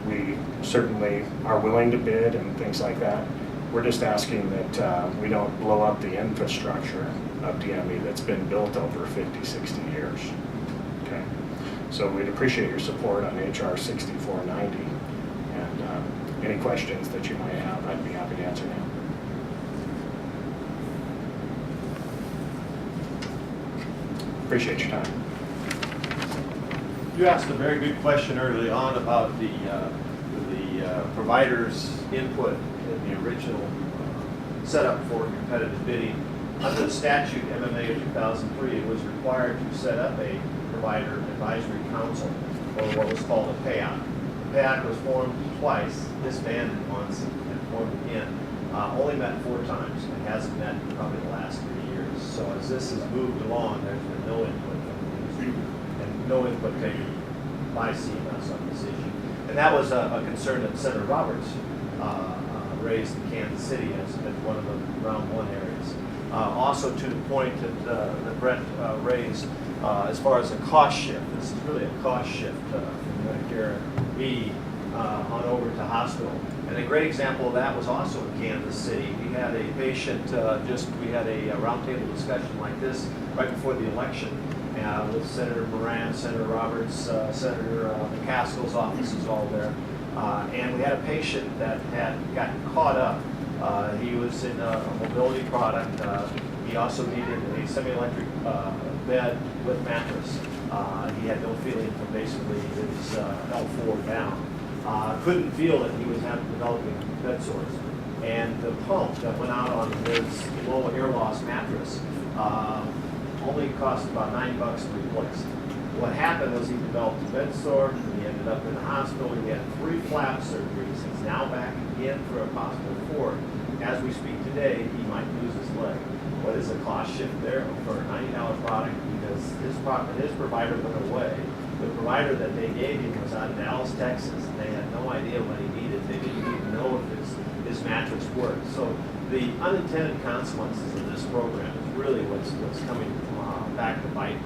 We certainly are willing to bid and things like that. We're just asking that we don't blow up the infrastructure of DME that's been built over 50, 60 years. Okay. So we'd appreciate your support on HR 6490. And any questions that you might have, I'd be happy to answer now. Appreciate your time. You asked a very good question early on about the provider's input in the original setup for competitive bidding. Under the statute MMA of 2003, it was required to set up a provider advisory council, or what was called a PAC. The PAC was formed twice, disbanded once, and formed again. Only met 4 times and hasn't met in probably the last 3 years. So as this has moved along, there's been no input from the industry and no input taken by CMS on this issue. And that was a concern that Senator Roberts raised in Kansas City as one of the round 1 areas. Also to the point that Brett raised, as far as a cost shift, this is really a cost shift from Medicare B on over to hospital. And a great example of that was also in Kansas City. We had a patient, we had a roundtable discussion like this right before the election with Senator Moran, Senator Roberts, Senator McCaskill's office is all there. And we had a patient that had gotten caught up. He was in a mobility product. He also needed a semi-electric bed with mattress. He had no feeling from basically his L4 down. Couldn't feel that he was developing bed sores. And the pump that went out on his low air loss mattress only cost about $9 to replace. What happened was he developed a bed sore. He ended up in the hospital. He had 3 flap surgeries. He's now back again for a possible 4th. As we speak today, he might lose his leg. What is the cost shift there for a $90 product? Because his provider went away. The provider that they gave him was out of Dallas, Texas. They had no idea what he needed. They didn't even know if his mattress worked. So the unintended consequences of this program is really what's coming back to bite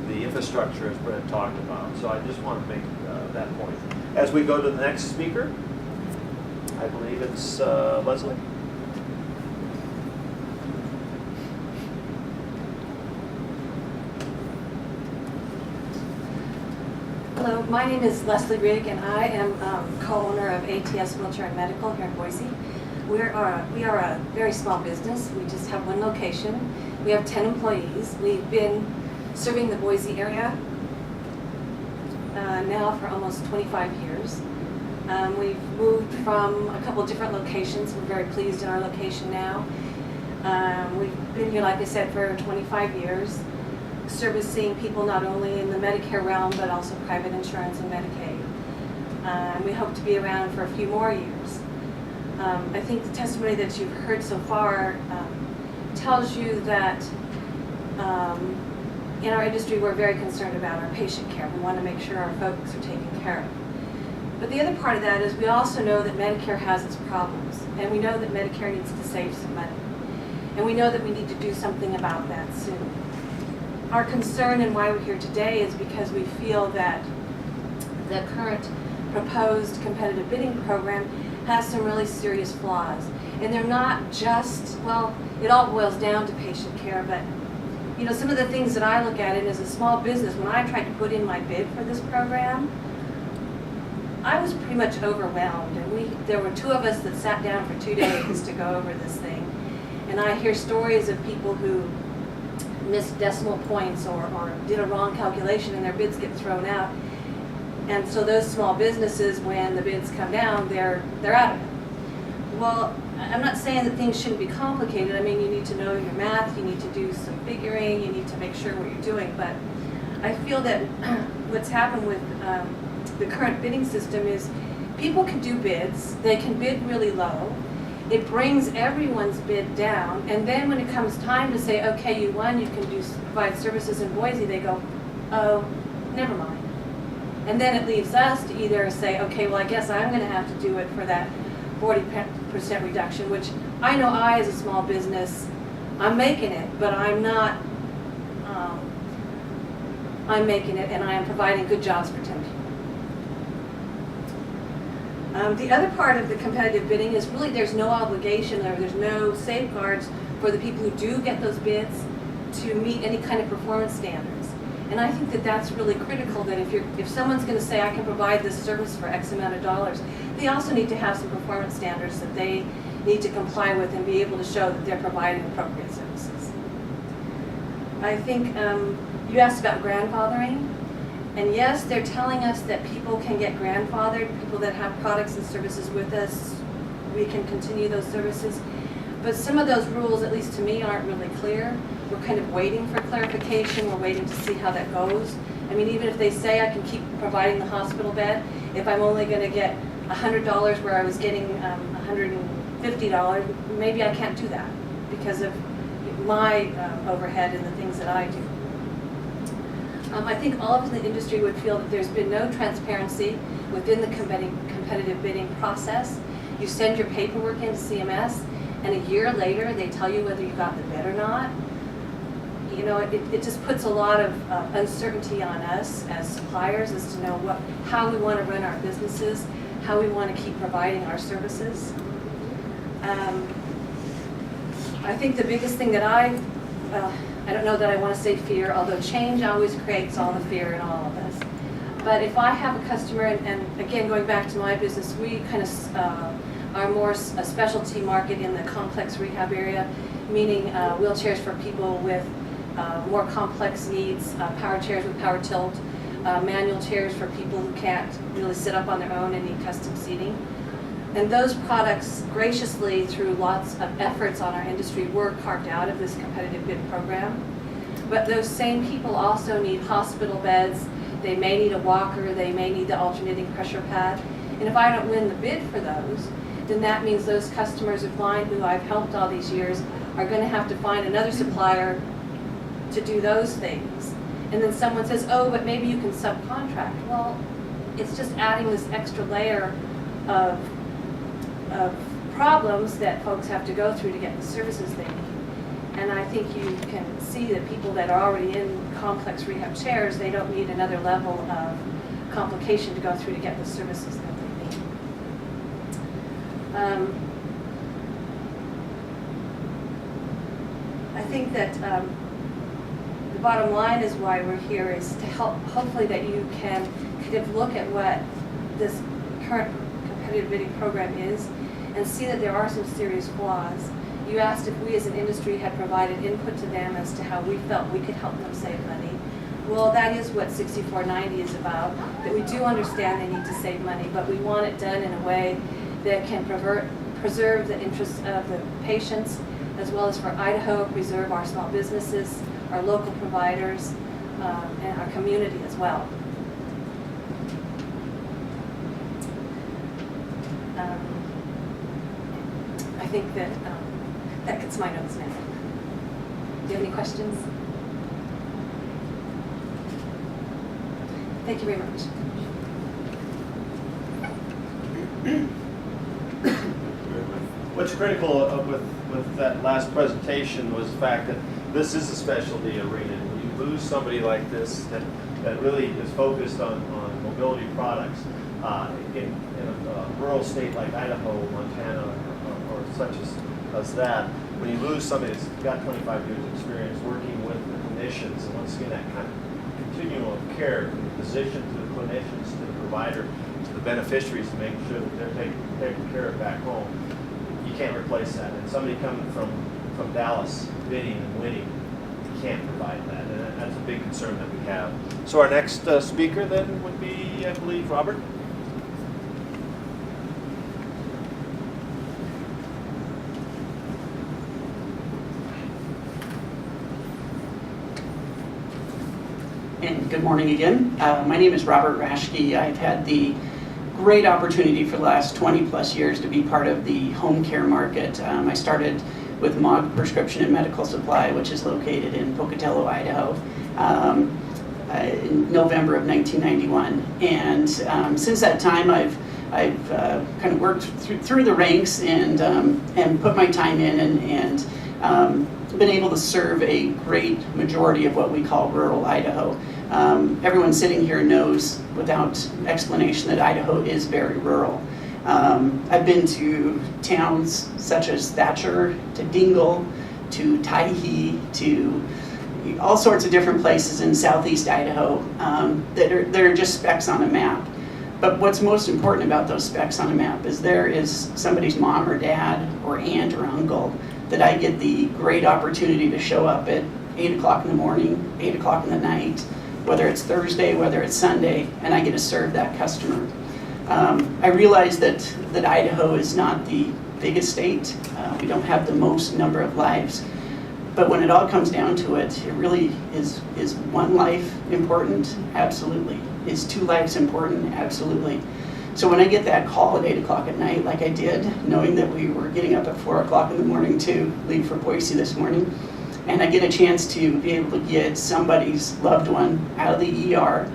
the infrastructure, as Brett talked about. So I just want to make that point. As we go to the next speaker, I believe it's Leslie. Hello, my name is Leslie Rigg, and I am co-owner of ATS Wheelchair and Medical here in Boise. We are a very small business. We just have 1 location. We have 10 employees. We've been serving the Boise area now for almost 25 years. We've moved from a couple different locations. We're very pleased in our location now. We've been here, like I said, for 25 years. servicing people not only in the Medicare realm, but also private insurance and Medicaid. And we hope to be around for a few more years. I think the testimony that you've heard so far tells you that in our industry we're very concerned about our patient care. We want to make sure our folks are taken care of. But the other part of that is we also know that Medicare has its problems, and we know that Medicare needs to save some money. And we know that we need to do something about that soon. Our concern and why we're here today is because we feel that the current proposed competitive bidding program has some really serious flaws. And they're not just, well, it all boils down to patient care, but you know, some of the things that I look at it as a small business, when I tried to put in my bid for this program, I was pretty much overwhelmed. And there were two of us that sat down for 2 days to go over this thing. And I hear stories of people who missed decimal points or did a wrong calculation and their bids get thrown out. And so those small businesses, when the bids come down, they're out of it. Well, I'm not saying that things shouldn't be complicated. I mean, you need to know your math, you need to do some figuring, you need to make sure what you're doing. But I feel that what's happened with the current bidding system is people can do bids, they can bid really low, it brings everyone's bid down, and then when it comes time to say, okay, you won, you can provide services in Boise, they go, oh, never mind. And then it leaves us to either say, okay, well, I guess I'm going to have to do it for that 40% reduction, which I know I, as a small business, I'm making it, but I'm not, I'm making it, and I am providing good jobs for 10 people. The other part of the competitive bidding is really there's no obligation or there's no safeguards for the people who do get those bids to meet any kind of performance standards. And I think that that's really critical, that if someone's going to say I can provide this service for X amount of dollars, they also need to have some performance standards that they need to comply with and be able to show that they're providing appropriate services. I think you asked about grandfathering. And yes, they're telling us that people can get grandfathered, people that have products and services with us, we can continue those services. But some of those rules, at least to me, aren't really clear. We're kind of waiting for clarification. We're waiting to see how that goes. I mean, even if they say I can keep providing the hospital bed, if I'm only going to get $100 where I was getting $150, maybe I can't do that because of my overhead and the things that I do. I think all of the industry would feel that there's been no transparency within the competitive bidding process. You send your paperwork into CMS, and a year later they tell you whether you got the bid or not. You know, it just puts a lot of uncertainty on us as suppliers as to know how we want to run our businesses, how we want to keep providing our services. I think the biggest thing that I don't know that I want to say fear, although change always creates all the fear in all of us. But if I have a customer, and again, going back to my business, we kind of are more a specialty market in the complex rehab area, meaning wheelchairs for people with more complex needs, power chairs with power tilt, manual chairs for people who can't really sit up on their own and need custom seating. And those products, graciously, through lots of efforts on our industry, were carved out of this competitive bid program. But those same people also need hospital beds. They may need a walker. They may need the alternating pressure pad. And if I don't win the bid for those, then that means those customers of mine who I've helped all these years are going to have to find another supplier to do those things. And then someone says, oh, but maybe you can subcontract. Well, it's just adding this extra layer of problems that folks have to go through to get the services they need. And I think you can see that people that are already in complex rehab chairs, they don't need another level of complication to go through to get the services that they need. I think that the bottom line is why we're here is to help, hopefully that you can kind of look at what this current competitive bidding program is and see that there are some serious flaws. You asked if we as an industry had provided input to them as to how we felt we could help them save money. Well, that is what 6490 is about, that we do understand they need to save money, but we want it done in a way that can preserve the interests of the patients, as well as for Idaho, preserve our small businesses, our local providers, and our community as well. I think that that gets my notes now. Do you have any questions? Thank you very much. What's critical with that last presentation was the fact that this is a specialty arena. When you lose somebody like this that really is focused on mobility products in a rural state like Idaho, Montana, or such as that, when you lose somebody that's got 25 years of experience working with the clinicians, and once again that kind of continuum of care from the physician to the clinicians to the provider to the beneficiaries to make sure that they're taken care of back home, you can't replace that. And somebody coming from Dallas bidding and winning, you can't provide that. And that's a big concern that we have. So our next speaker then would be, I believe, Robert. And good morning again. My name is Robert Raschke. I've had the great opportunity for the last 20 plus years to be part of the home care market. I started with MOG Prescription and Medical Supply, which is located in Pocatello, Idaho, in November of 1991. And since that time, I've kind of worked through the ranks and put my time in and been able to serve a great majority of what we call rural Idaho. Everyone sitting here knows without explanation that Idaho is very rural. I've been to towns such as Thatcher, to Dingle, to Tyhee, to all sorts of different places in southeast Idaho that are just specks on a map. But what's most important about those specks on a map is there is somebody's mom or dad or aunt or uncle that I get the great opportunity to show up at 8 o'clock in the morning, 8 o'clock in the night, whether it's Thursday, whether it's Sunday, and I get to serve that customer. I realize that Idaho is not the biggest state. We don't have the most number of lives. But when it all comes down to it, it really is one life important? Absolutely. Is 2 lives important? Absolutely. So when I get that call at 8 o'clock at night, like I did, knowing that we were getting up at 4 o'clock in the morning to leave for Boise this morning, and I get a chance to be able to get somebody's loved one out of the ER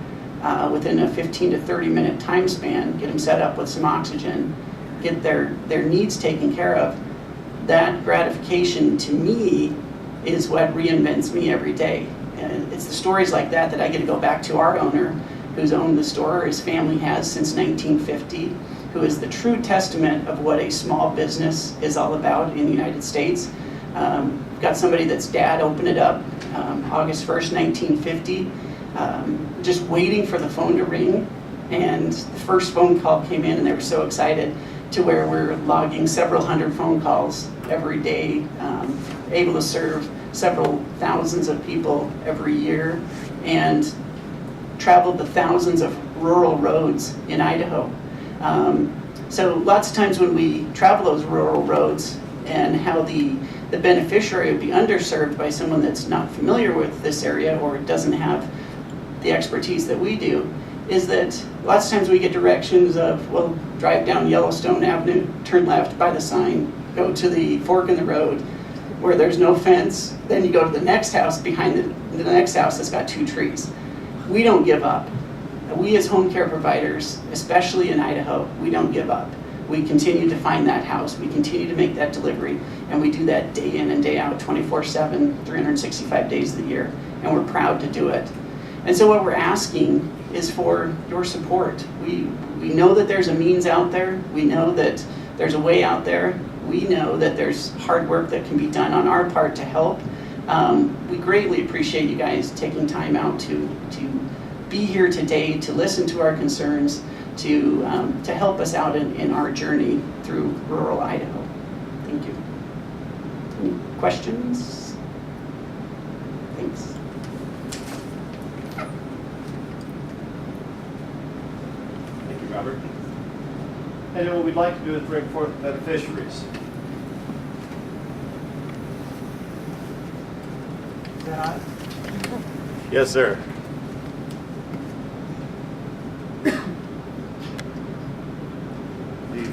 within a 15 to 30 minute time span, get them set up with some oxygen, get their needs taken care of, that gratification to me is what reinvents me every day. And it's the stories like that that I get to go back to our owner, who's owned the store, his family has since 1950, who is the true testament of what a small business is all about in the United States. Got somebody that's dad opened it up August 1st, 1950, just waiting for the phone to ring. And the first phone call came in and they were so excited to where we're logging several hundred phone calls every day, able to serve several thousands of people every year, and traveled the thousands of rural roads in Idaho. So lots of times when we travel those rural roads and how the beneficiary would be underserved by someone that's not familiar with this area or doesn't have the expertise that we do, is that lots of times we get directions of, well, drive down Yellowstone Avenue, turn left by the sign, go to the fork in the road where there's no fence, then you go to the next house behind the next house that's got 2 trees. We don't give up. We as home care providers, especially in Idaho, we don't give up. We continue to find that house, we continue to make that delivery, and we do that day in and day out, 24/7, 365 days of the year, and we're proud to do it. And so what we're asking is for your support. We know that there's a means out there, we know that there's a way out there, we know that there's hard work that can be done on our part to help. We greatly appreciate you guys taking time out to be here today, to listen to our concerns, to help us out in our journey through rural Idaho. Thank you. Any questions? Thanks. Thank you, Robert. And then what we'd like to do is bring forth the beneficiaries. Is that on? Yes, sir.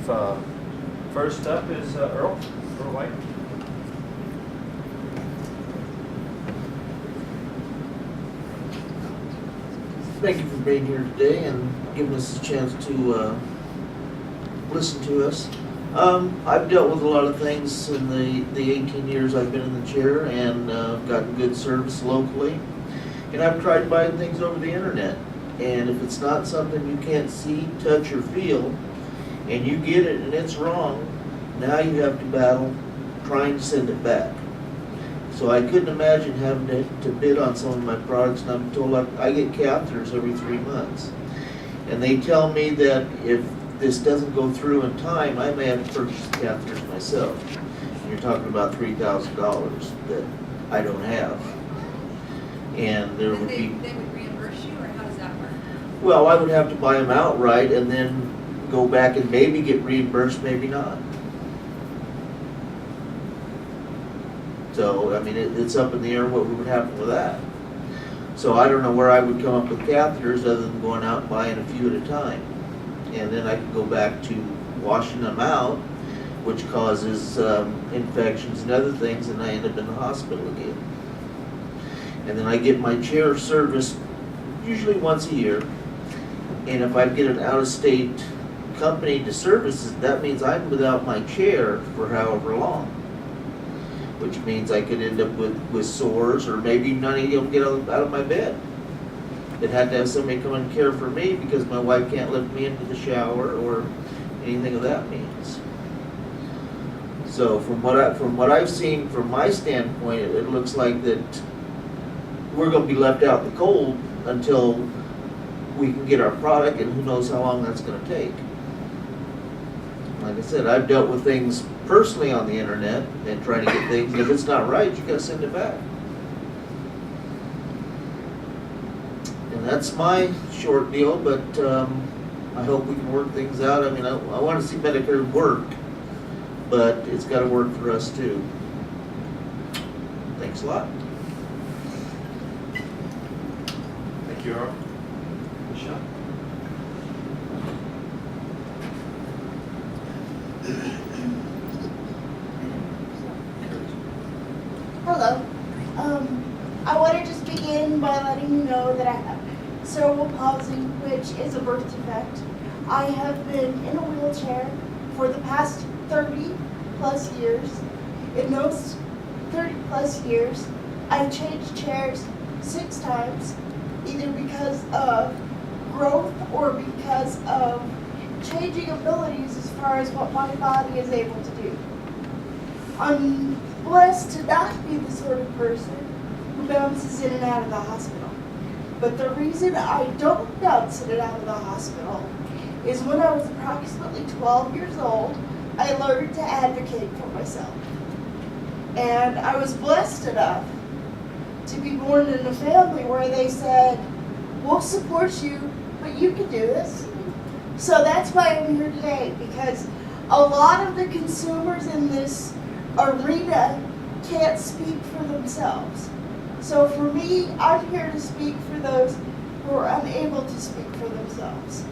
The first up is Earl White. Thank you for being here today and giving us a chance to listen to us. I've dealt with a lot of things in the 18 years I've been in the chair and gotten good service locally. And I've tried buying things over the internet. And if it's not something you can't see, touch, or feel, and you get it and it's wrong, now you have to battle trying to send it back. So I couldn't imagine having to bid on some of my products, and I'm told I get catheters every 3 months. And they tell me that if this doesn't go through in time, I may have to purchase the catheters myself. And you're talking about $3,000 that I don't have. And there would be... They would reimburse you, or how does that work? Well, I would have to buy them outright and then go back and maybe get reimbursed, maybe not. So, I mean, it's up in the air what would happen with that. So I don't know where I would come up with catheters other than going out and buying a few at a time. And then I could go back to washing them out, which causes infections and other things, and I end up in the hospital again. And then I get my chair serviced usually once a year. And if I get an out-of-state company to service it, that means I'm without my chair for however long. Which means I could end up with sores, or maybe not even get out of my bed. It had to have somebody come and care for me because my wife can't lift me into the shower or anything of that means. So from what I've seen from my standpoint, it looks like that we're going to be left out in the cold until we can get our product, and who knows how long that's going to take. Like I said, I've dealt with things personally on the internet and trying to get things, and if it's not right, you got to send it back. And that's my short deal, but I hope we can work things out. I mean, I want to see Medicare work, but it's got to work for us too. Thanks a lot. Thank you, Earl. Michelle? Hello. I want to just begin by letting you know that I have cerebral palsy, which is a birth defect. I have been in a wheelchair for the past 30 plus years. In those 30 plus years, I've changed chairs 6 times, either because of growth or because of changing abilities as far as what my body is able to do. I'm blessed to not be the sort of person who bounces in and out of the hospital. But the reason I don't bounce in and out of the hospital is when I was approximately 12 years old, I learned to advocate for myself. And I was blessed enough to be born in a family where they said, we'll support you, but you can do this. So that's why I'm here today, because a lot of the consumers in this arena can't speak for themselves. So for me, I'm here to speak for those who are unable to speak for themselves.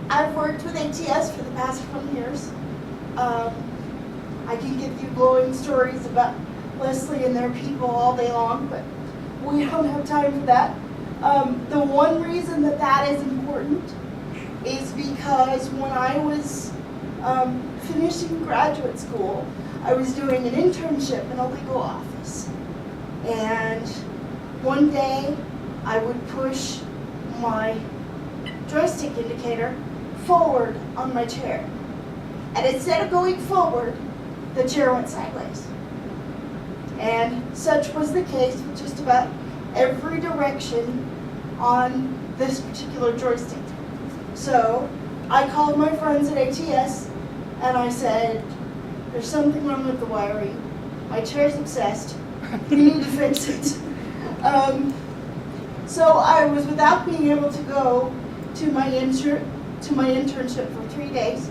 I've worked with ATS for the past 20 years. I can give you glowing stories about Leslie and their people all day long, but we don't have time for that. The one reason that that is important is because when I was finishing graduate school, I was doing an internship in a legal office. And one day, I would push my joystick indicator forward on my chair. And instead of going forward, the chair went sideways. And such was the case with just about every direction on this particular joystick. So I called my friends at ATS and I said, there's something wrong with the wiring. My chair's obsessed. You need to fix it. So I was without being able to go to my internship for 3 days.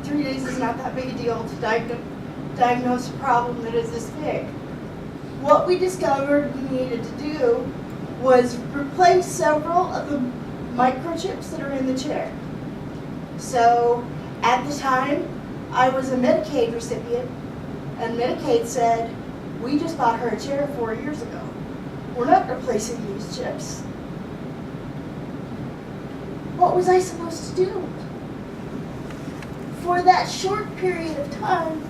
3 days is not that big a deal to diagnose a problem that is this big. what we discovered we needed to do was replace several of the microchips that are in the chair. So at the time, I was a Medicaid recipient, and Medicaid said, we just bought her a chair 4 years ago. We're not replacing these chips. What was I supposed to do? For that short period of time,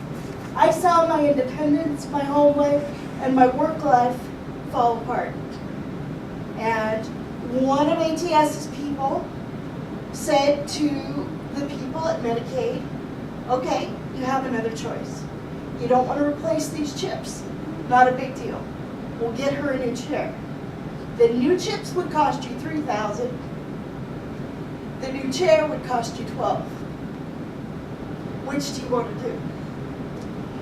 I saw my independence, my home life, and my work life fall apart. And one of ATS's people said to the people at Medicaid, okay, you have another choice. You don't want to replace these chips. Not a big deal. We'll get her a new chair. The new chips would cost you $3,000. The new chair would cost you $12,000. Which do you want to do?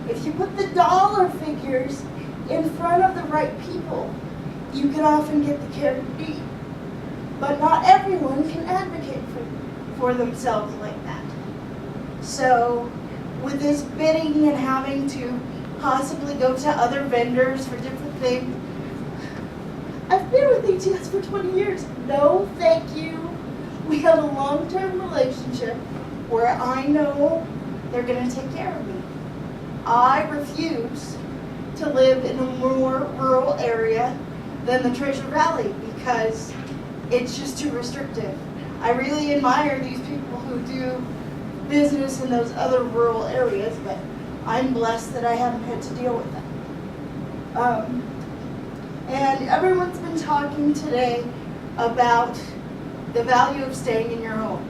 If you put the dollar figures in front of the right people, you can often get the care you need. But not everyone can advocate for themselves like that. So with this bidding and having to possibly go to other vendors for different things, I've been with ATS for 20 years. No, thank you. We have a long-term relationship where I know they're going to take care of me. I refuse to live in a more rural area than the Treasure Valley because it's just too restrictive. I really admire these people who do business in those other rural areas, but I'm blessed that I haven't had to deal with that. And everyone's been talking today about the value of staying in your home.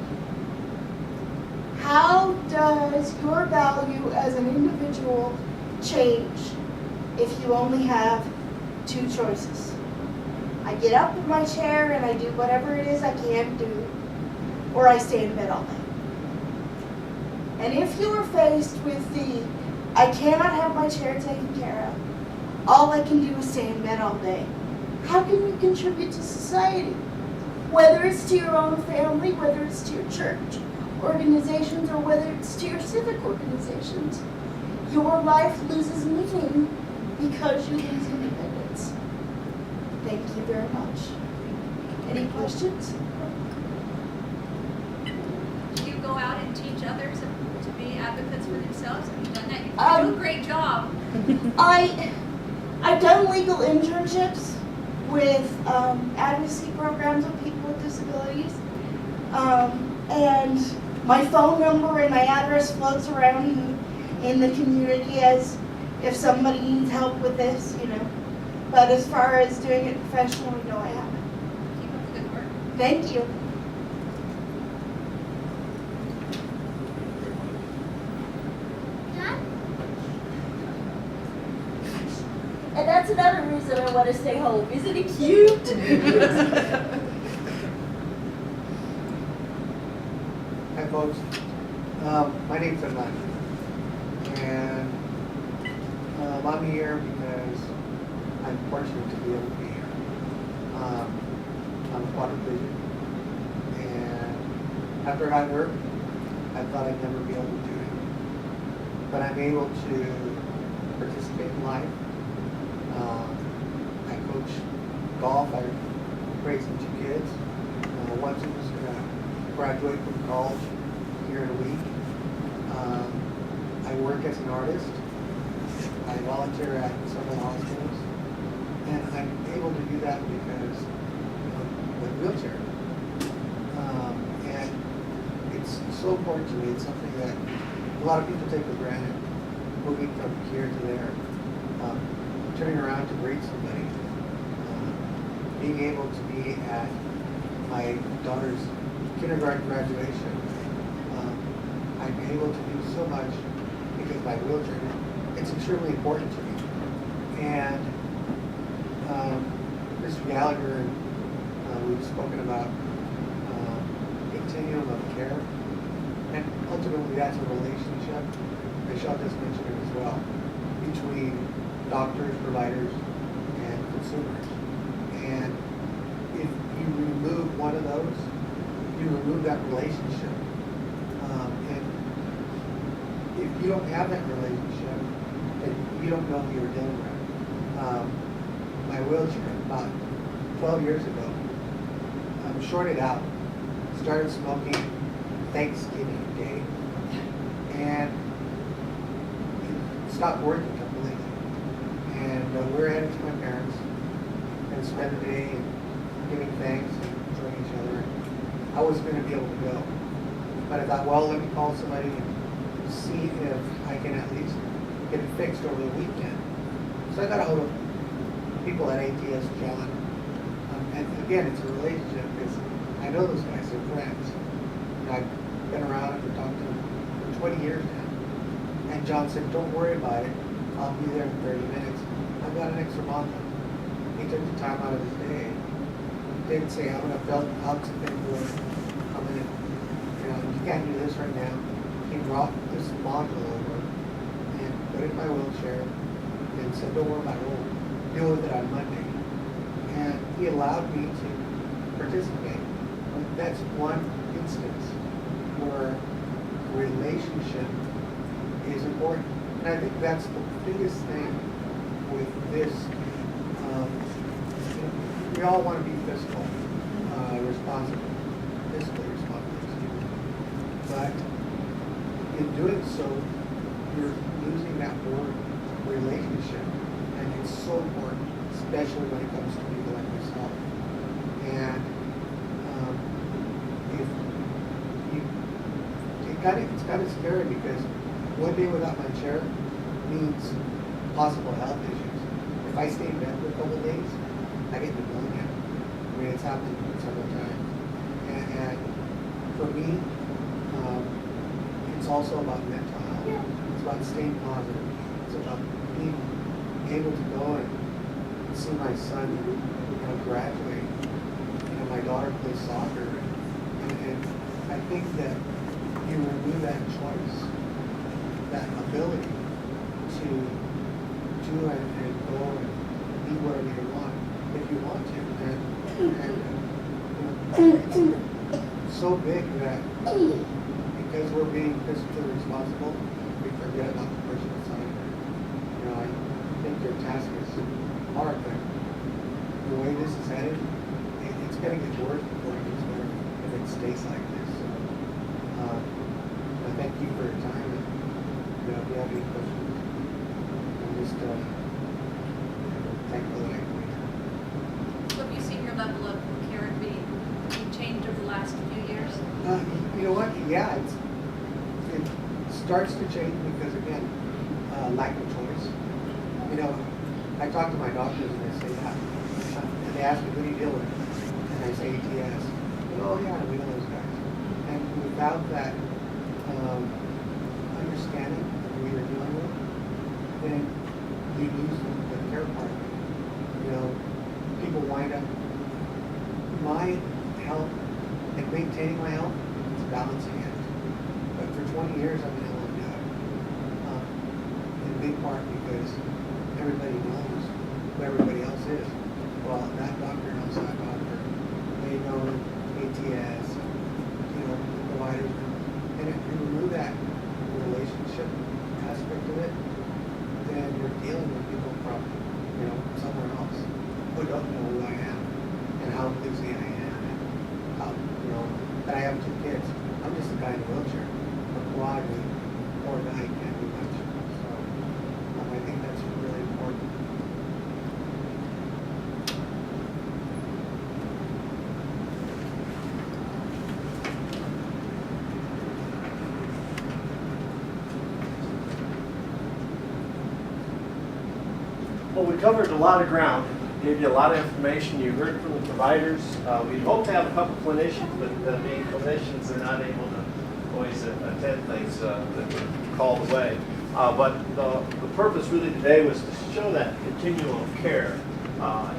How does your value as an individual change if you only have two choices? I get up in my chair and I do whatever it is I can do, or I stay in bed all day. And if you are faced with the, I cannot have my chair taken care of, all I can do is stay in bed all day, how can you contribute to society? Whether it's to your own family, whether it's to your church organizations, or whether it's to your civic organizations, your life loses meaning because you lose independence. Thank you very much. Any questions? Do you go out and teach others to be advocates for themselves? Have you done that? You do a great job. I've done legal internships with advocacy programs with people with disabilities. And my phone number and my address floats around in the community as if somebody needs help with this, you know. But as far as doing it professionally, no, I haven't. Keep up the good work. Thank you. And that's another reason I want to stay home. Isn't it cute? Hi folks, my name's Armand, and I'm here because I'm fortunate to be able to be here. I'm quadriplegic, and after I got hurt, I thought I'd never be able to do it. But I'm able to participate in life. I coach golf. I raised some 2 kids. One's just going to graduate from college here in a week. I work as an artist. I volunteer at several hospitals. And I'm able to do that because of the wheelchair. And it's so important to me. It's something that a lot of people take for granted, moving from here to there, turning around to greet somebody, being able to be at my daughter's kindergarten graduation. I'm able to do so much because of my wheelchair. It's extremely important to me. And Mr. Gallagher, we've spoken about continuum of care. And ultimately that's a relationship, Michelle just mentioned it as well, between doctors, providers, and consumers. And if you remove one of those, you remove that relationship. And if you don't have that relationship, then you don't know who you're dealing with. my wheelchair about 12 years ago. I'm shorted out, started smoking Thanksgiving Day, and it stopped working completely. And we were headed to my parents and spend the day and giving thanks and enjoying each other. I was going to be able to go, but I thought, well, let me call somebody and see if I can at least get it fixed over the weekend. So I got a hold of people at ATS, John. And again, it's a relationship because I know those guys, they're friends. And I've been around and talked to them for 20 years now. And John said, don't worry about it. I'll be there in 30 minutes. I've got an extra month. He took the time out of his day. He didn't say, I'm going to fill out some paperwork. I'm going to, you can't do this right now. He brought this module over and put it in my wheelchair and said, don't worry about it. We'll deal with it on Monday. And he allowed me to participate. That's one instance where relationship is important. And I think that's the biggest thing with this. We all want to be fiscally responsible, excuse me. But in doing so, you're losing that word relationship. And it's so important, especially when it comes to people like myself. And if you, it's kind of scary because one day without my chair means possible health issues. If I stay in bed for a couple of days, I get pneumonia. I mean, it's happened several times. And for me, it's also about mental health. It's about staying positive. It's about being able to go and see my son, graduate. My daughter plays soccer, and I think that you remove that choice, that ability to do and go and be wherever you want, if you want to. And it's so big that because we're being fiscally responsible, we forget about the personal side. I think your task is hard, but the way this is headed, it's going to get worse before it gets better if it stays like this. So, I thank you for your time. And, if you have any questions, I'm just thankful that I can be here. So have you seen your level of care being changed over the last few years? You know what? Yeah, it starts to change because, again, lack of choice. I talk to my doctors and they say, and they ask me, who do you deal with? And I say ATS. Oh yeah, we know those guys. And without that understanding of who you're dealing with, then you lose the care part. People wind up, my health and maintaining my health is a balancing act. But for 20 years I've been able to do it. In big part because everybody knows who everybody else is. Well, that doctor knows that doctor. They know ATS, the providers. And if you remove that relationship aspect of it, then you're dealing with people from, somewhere else who don't know who I am and how busy I am and how, that I have 2 kids. I'm just a guy in a wheelchair. But why the poor guy can't do much. So I think that's really important. Well, we covered a lot of ground, gave you a lot of information. You heard from the providers. We hope to have a couple clinicians, but being clinicians, they're not able to always attend things that were called away. But the purpose really today was to show that continuum of care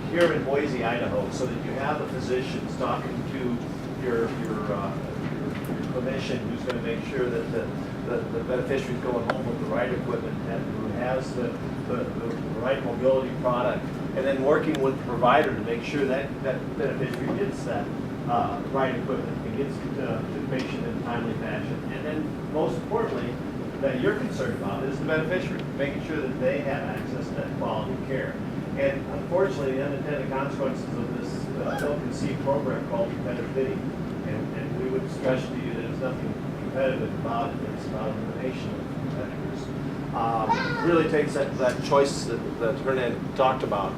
here in Boise, Idaho, so that you have the physicians talking to your clinician who's going to make sure that the beneficiary is going home with the right equipment and who has the right mobility product, and then working with the provider to make sure that beneficiary gets that right equipment and gets to the patient in a timely fashion. And then most importantly, that you're concerned about is the beneficiary, making sure that they have access to that quality care. And unfortunately, the unintended consequences of this ill-conceived program called competitive bidding, and we would stress to you that there's nothing competitive about it, it's about elimination of competitors. Really takes that choice that Hernan talked about,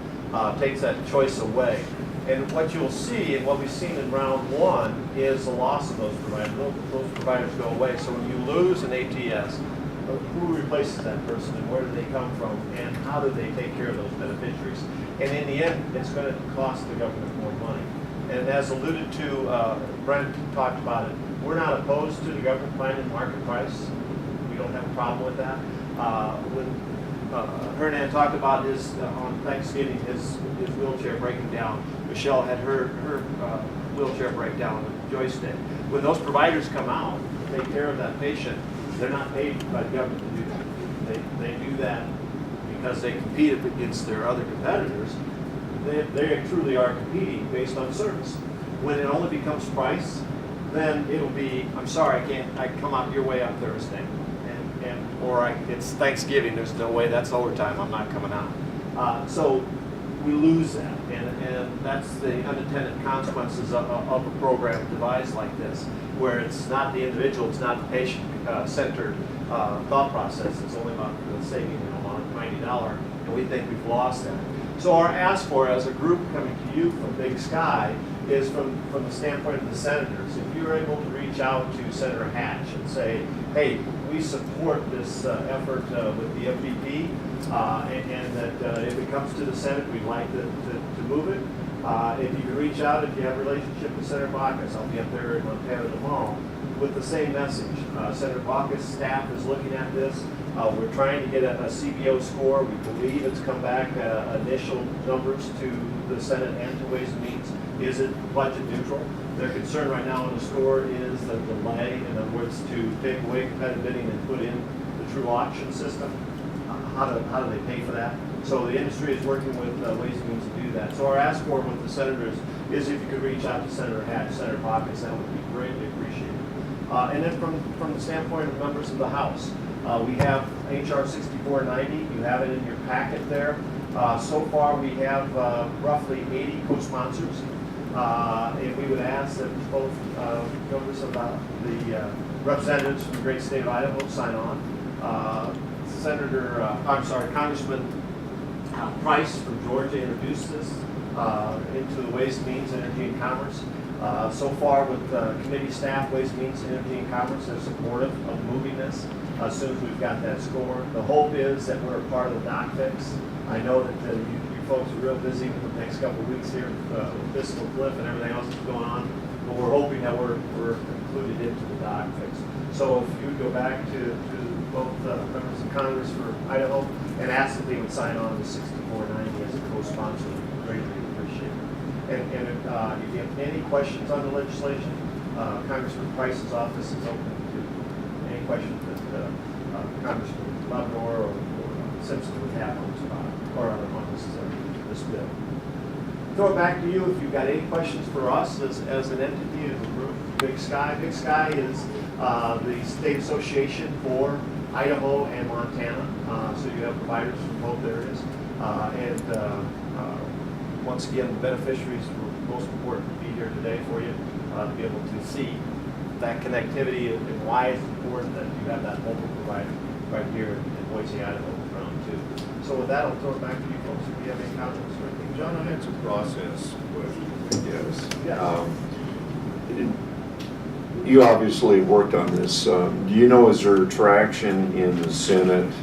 takes that choice away. And what you'll see, and what we've seen in round one, is the loss of those providers. Those providers go away. So when you lose an ATS, who replaces that person, and where do they come from, and how do they take care of those beneficiaries? And in the end, it's going to cost the government more money. And as alluded to, Brent talked about it, we're not opposed to the government finding market price. We don't have a problem with that. When Hernan talked about his, on Thanksgiving, his wheelchair breaking down, Michelle had her wheelchair break down with Joyce did. When those providers come out to take care of that patient, they're not paid by the government to do that. They do that because they compete against their other competitors. They truly are competing based on service. When it only becomes price, then it'll be, I'm sorry, I can come out your way on Thursday. It's Thanksgiving, there's no way, that's overtime, I'm not coming out. So we lose that, and that's the unintended consequences of a program devised like this, where it's not the individual, it's not the patient-centered thought process, it's only about saving $90, and we think we've lost that. So our ask for, as a group coming to you from Big Sky, is from the standpoint of the senators. If you're able to reach out to Senator Hatch and say, hey, we support this effort with the MVP, and that if it comes to the Senate, we'd like to move it. If you can reach out, if you have a relationship with Senator Baucus, I'll be up there in Montana tomorrow with the same message. Senator Baucus' staff is looking at this. We're trying to get a CBO score. We believe it's come back initial numbers to the Senate and to Ways and Means. Is it budget neutral? Their concern right now on the score is the delay, in other words, to take away competitive bidding and put in the true auction system. How do they pay for that? So the industry is working with Ways and Means to do that. So our ask for with the senators is if you could reach out to Senator Hatch, Senator Baucus, that would be greatly appreciated. And then from the standpoint of members of the House, we have HR 6490. You have it in your packet there. So far, we have roughly 80 co-sponsors. And we would ask that both members of the representatives from the great state of Idaho sign on. Congressman Price from Georgia introduced this into the Ways and Means, Energy and Commerce. So far with committee staff, Ways and Means, Energy and Commerce, they're supportive of moving this as soon as we've got that score. The hope is that we're a part of the doc fix. I know that you folks are real busy with the next couple of weeks here with fiscal cliff and everything else that's going on, but we're hoping that we're included into the doc fix. So if you would go back to both members of Congress for Idaho and ask that they would sign on to 6490 as a co-sponsor, we greatly appreciate it. And if you have any questions on the legislation, Congressman Price's office is open to any questions that Congressman Labrador or Simpson would have on this this bill. Throw it back to you if you've got any questions for us as an entity, as a group. Big Sky. Big Sky is the state association for Idaho and Montana. So you have providers from both areas. Once again, the beneficiaries were most important to be here today for you to be able to see that connectivity and why it's important that you have that mobile provider right here in Boise, Idaho, round two. So with that, I'll throw it back to you folks if you have any comments or anything. John, on It's a process question, I guess. Yeah. You obviously worked on this. Do you know, is there traction in the Senate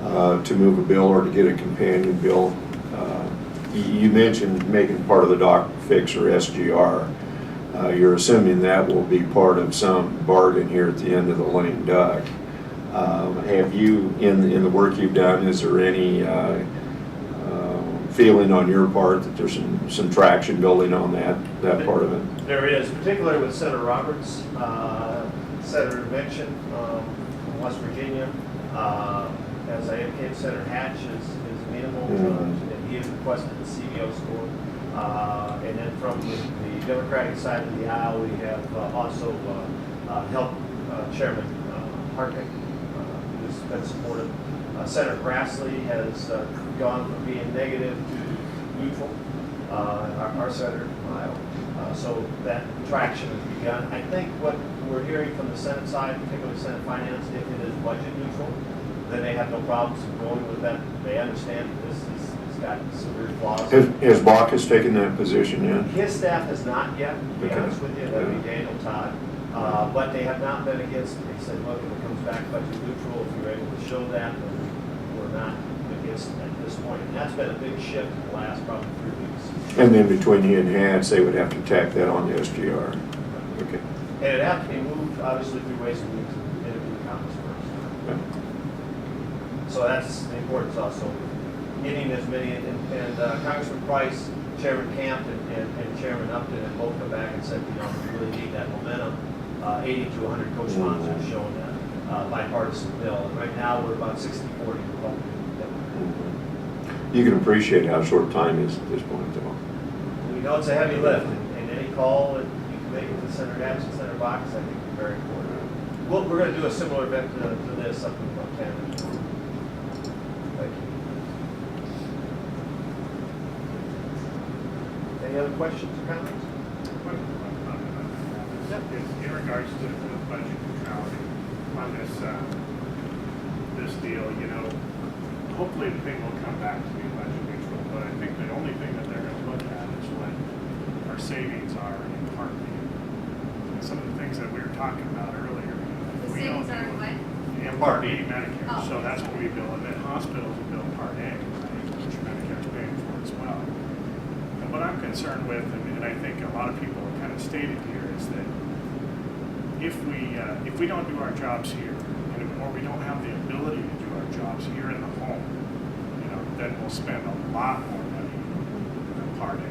to move a bill or to get a companion bill? You mentioned making part of the doc fix or SGR. You're assuming that will be part of some bargain here at the end of the lame duck. Have you, in the work you've done, is there any feeling on your part that there's some traction building on that part of it? There is, particularly with Senator Roberts, Senator Mention from West Virginia. As I indicated, Senator Hatch is amenable, and he has requested the CBO score. And then from the Democratic side of the aisle, we have also helped Chairman Hartnett, who's been supportive. Senator Grassley has gone from being negative to neutral, our senator from Iowa. So that traction has begun. I think what we're hearing from the Senate side, particularly Senate Finance, if it is budget neutral, then they have no problems going with that. They understand that this has got severe flaws. Has Baucus taken that position yet? His staff has not yet, to be Okay. honest with you, that would be Daniel Todd. But they have not been against, they said, look, if it comes back budget neutral, if you're able to show that, then we're not against it at this point. And that's been a big shift in the last probably 3 weeks. And then between he and Hats, they would have to tack that on the SGR. Okay. And it'd have to be moved, obviously, through Ways and Means and into the Congress first. Okay. So that's the importance also, getting as many, and Congressman Price, Chairman Camp, and Chairman Upton have both come back and said, you know, we really need that momentum. 80 to 100 co-sponsors showing that bipartisan bill. And right now, we're about 60-40 Republican. You can appreciate how short time is at this point, though. We know it's a heavy lift, and any call that you can make with Senator Hatch and Senator Baucus, I think is very important. We're going to do a similar event to this up in Montana. Thank you. Any other questions or comments? In regards to the budget neutrality on this deal, you know, hopefully the thing will come back to be budget neutral, but I think the only thing that they're going to look at is what our savings are in Part B. And some of the things that we were talking about earlier. The savings are in what? In Part B Medicare, Oh. so that's what we bill, and then hospitals will bill Part A, which Medicare's paying for as well. And what I'm concerned with, and I think a lot of people have kind of stated here, is that if we don't do our jobs here, or we don't have the ability to do our jobs here in the home, you know, then we'll spend a lot more money than Part A.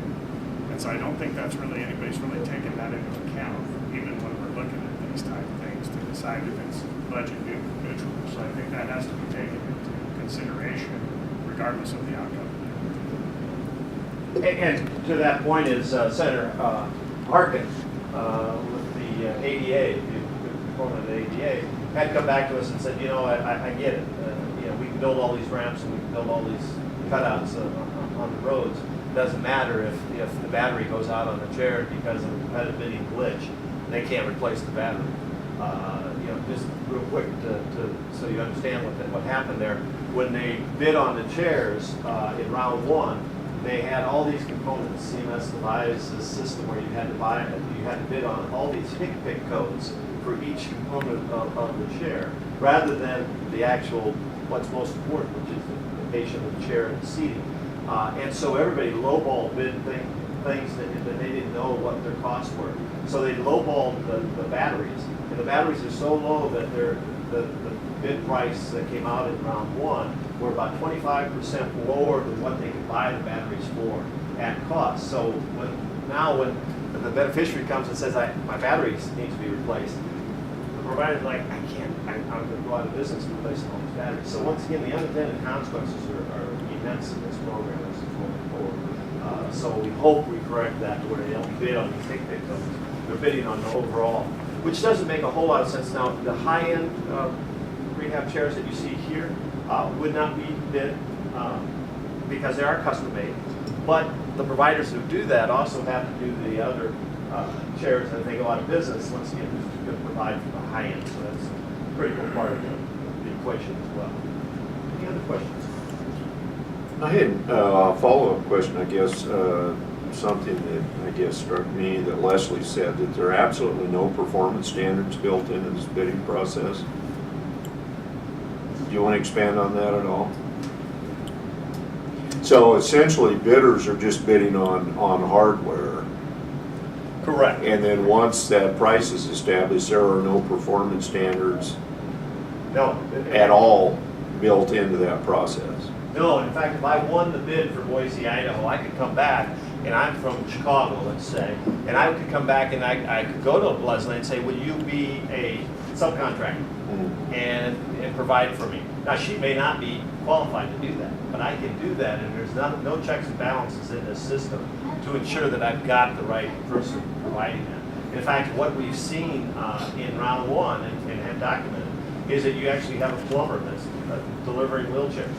And so I don't think that's really, anybody's really taken that into account, even when we're looking at these type of things to decide if it's budget neutral. So I think that has to be taken into consideration regardless of the outcome. And to that point is Senator Harkin with the ADA, the proponent of the ADA, had come back to us and said, you know, I get it. You know, we can build all these ramps and we can build all these cutouts on the roads. It doesn't matter if the battery goes out on the chair because of a competitive bidding glitch. They can't replace the battery. You know, just real quick so you understand what happened there. When they bid on the chairs in round one, they had all these components. CMS devised this system where you had to bid on all these pick codes for each component of the chair, rather than the actual what's most important, which is the patient, the chair, and the seating. And so everybody lowballed bid things that they didn't know what their costs were. So they lowballed the batteries, and the batteries are so low that the bid price that came out in round one were about 25% lower than what they could buy the batteries for at cost. So when the beneficiary comes and says, my batteries need to be replaced, the provider's like, I'm going to go out of business replacing all these batteries. So once again, the unintended consequences are immense in this program as it's going forward. So we hope we correct that to where they don't bid on these pick codes. They're bidding on the overall, which doesn't make a whole lot of sense. Now, the high-end rehab chairs that you see here would not be bid because they are custom-made. But the providers who do that also have to do the other chairs that they go out of business. Once again, who's going to provide for the high end. So that's a critical part of the equation as well. Any other questions? I had a follow-up question, I guess, something that I guess struck me that Leslie said, that there are absolutely no performance standards built into this bidding process. Do you want to expand on that at all? So essentially bidders are just bidding on hardware. Correct. And then once that price is established, there are no performance standards at all built into that process. No, in fact, if I won the bid for Boise, Idaho, I could come back, and I'm from Chicago, let's say, and I could come back and I could go to Leslie and say, will you be a subcontractor and provide for me? Now, she may not be qualified to do that, but I can do that, and there's no checks and balances in this system to ensure that I've got the right person providing that. In fact, what we've seen in round one and have documented is that you actually have a plumber that's delivering wheelchairs.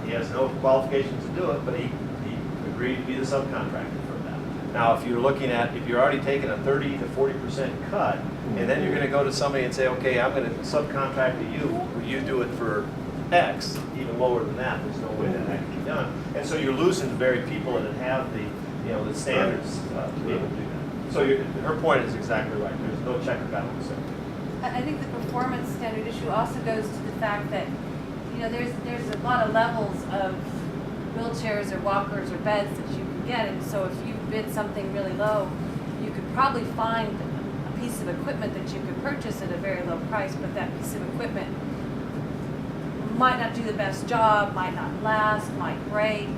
He has no qualifications to do it, but he agreed to be the subcontractor for that. Now, if you're already taking a 30 to 40% cut, and then you're going to go to somebody and say, okay, I'm going to subcontract to you, will you do it for X, even lower than that, there's no way that can be done. And so you're losing the very people that have the standards to be able to do that. So her point is exactly right. There's no check or balance there. I think the performance standard issue also goes to the fact that, there's a lot of levels of wheelchairs or walkers or beds that you can get, and so if you bid something really low, you could probably find a piece of equipment that you could purchase at a very low price, but that piece of equipment might not do the best job, might not last, might break, and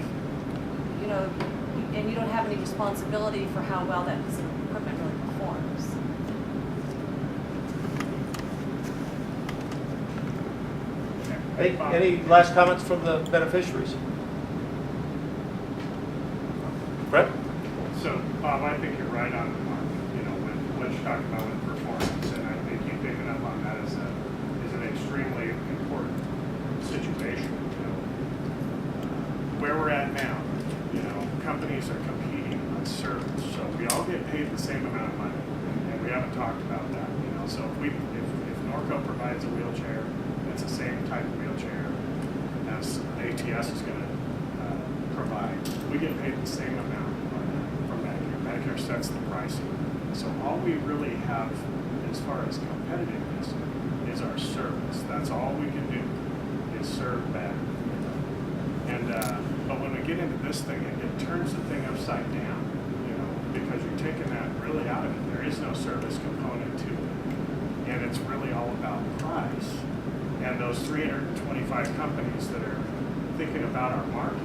you don't have any responsibility for how well that piece of equipment really performs. Any last comments from the beneficiaries? Brett? So, Bob, I think you're right on the mark, with what you talked about with performance, and I think you picking up on that is an extremely important situation. Where we're at now, companies are competing on service, so we all get paid the same amount of money, and we haven't talked about that, So if Norco provides a wheelchair, it's the same type of wheelchair as ATS is going to provide. We get paid the same amount from Medicare. Medicare sets the pricing. So all we really have as far as competitiveness is our service. That's all we can do is serve better. And but when we get into this thing, it turns the thing upside down, because you're taking that really out of it. There is no service component to it. And it's really all about price. And those 325 companies that are thinking about our market,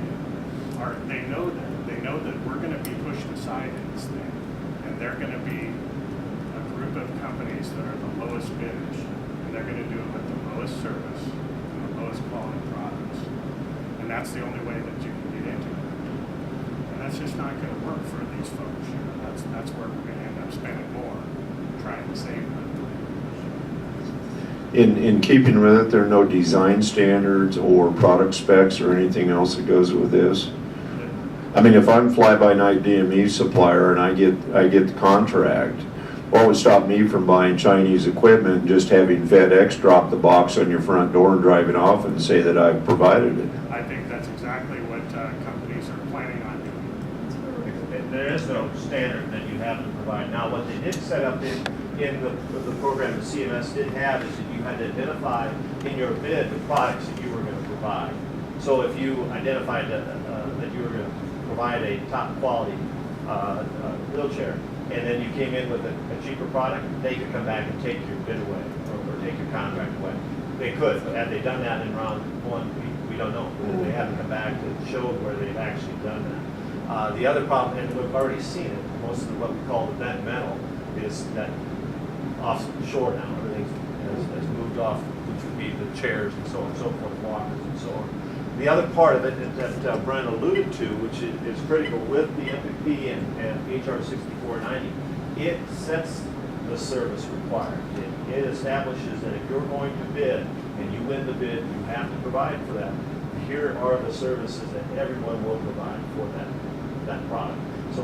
they know that we're going to be pushed aside in this thing. And they're going to be a group of companies that are the lowest bidders. And they're going to do it with the lowest service and the lowest quality products. And that's the only way that you can get into it. And that's just not going to work for these folks. That's where we're going to end up spending more trying to save them. In keeping with it, there are no design standards or product specs or anything else that goes with this? I mean, if I'm fly-by-night DME supplier and I get the contract, what would stop me from buying Chinese equipment and just having FedEx drop the box on your front door and drive it off and say that I've provided it? I think that's exactly what companies are planning on doing. There is no standard that you have to provide. Now, what they did set up in the program that CMS did have is that you had to identify in your bid the products that you were going to provide. So if you identified that you were going to provide a top quality wheelchair, and then you came in with a cheaper product, they could come back and take your bid away or take your contract away. They could, but had they done that in round one, we don't know. They haven't come back to show where they've actually done that. The other problem, and we've already seen it, most of what we call the bent metal is that offshore now. Everything has moved off, which would be the chairs and so on and so forth, walkers and so on. The other part of it that Brian alluded to, which is critical with the MPP and HR 6490, it sets the service required. It establishes that if you're going to bid and you win the bid, you have to provide for that. Here are the services that everyone will provide for that product. So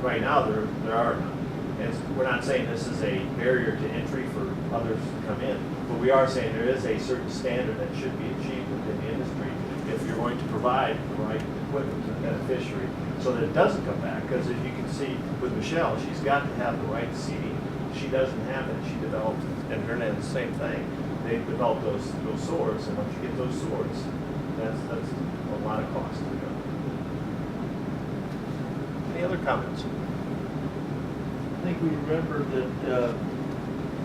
right now there are none. And we're not saying this is a barrier to entry for others to come in, but we are saying there is a certain standard that should be achieved within the industry if you're going to provide the right equipment to the beneficiary so that it doesn't come back. Because as you can see with Michelle, she's got to have the right seating. She doesn't have it. She developed, and her name the same thing. They developed those swords, and once you get those swords, that's a lot of cost to go. Any other comments? I think we remember that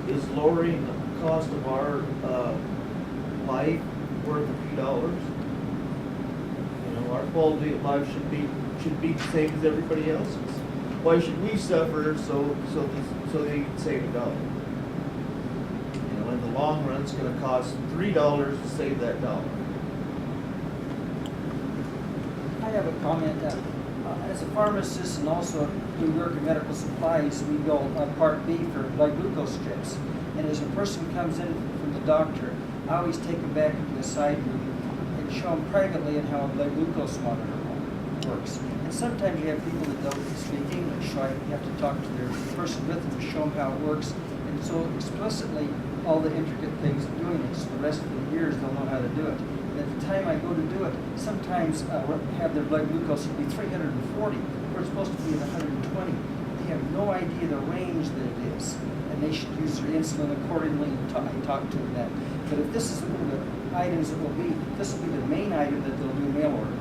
is lowering the cost of our life worth a few dollars? Our quality of life should be the same as everybody else's. Why should we suffer so they can save $1? In the long run, it's going to cost $3 to save that $1. I have a comment that as a pharmacist and also we work in medical supplies, we go Part B for blood glucose strips. And as a person comes in from the doctor, I always take them back into the side room and show them privately on how a blood glucose monitor works. And sometimes you have people that don't speak English, so you have to talk to their person with them to show them how it works. And so explicitly, all the intricate things of doing it, so the rest of the years they'll know how to do it. And at the time I go to do it, sometimes have their blood glucose be 340, where it's supposed to be at 120. They have no idea the range that it is, and they should use their insulin accordingly. And I talk to them that. But if this is one of the items that will be, this will be the main item that they'll do mail order.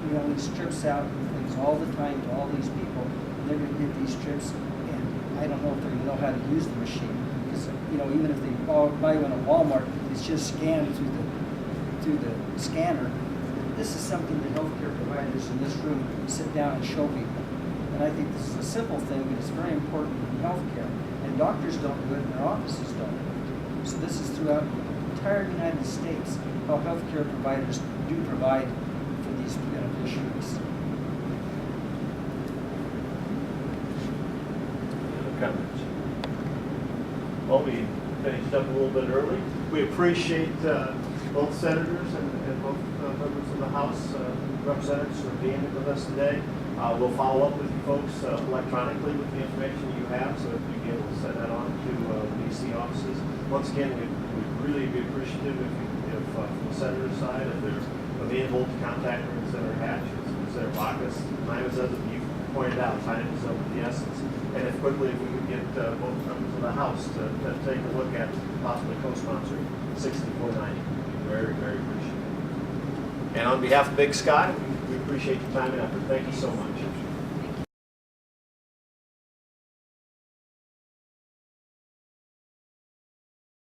You know, these strips out and things all the time to all these people, and they're going to get these strips, and I don't know if they're going to know how to use the machine. Because, you know, even if they buy one at Walmart, it's just scanned through the scanner. This is something that healthcare providers in this room sit down and show people. And I think this is a simple thing, but it's very important in healthcare. And doctors don't do it, and their offices don't do it. So this is throughout the entire United States how healthcare providers do provide for these beneficiaries. Comments? Well, we finished up a little bit early. We appreciate both senators and both members of the House representatives for being with us today. We'll follow up with you folks electronically with the information you have, so if you'd be able to send that on to the DC offices. Once again, we'd really be appreciative if from the senator's side, if they're amenable to contact Senator Hatch, Senator Bacchus. Time is of, you pointed out, time is of the essence. And if quickly, if we could get both members of the House to take a look at possibly co-sponsoring 6490, very, very appreciative. And on behalf of Big Sky, we appreciate your time and effort. Thank you so much.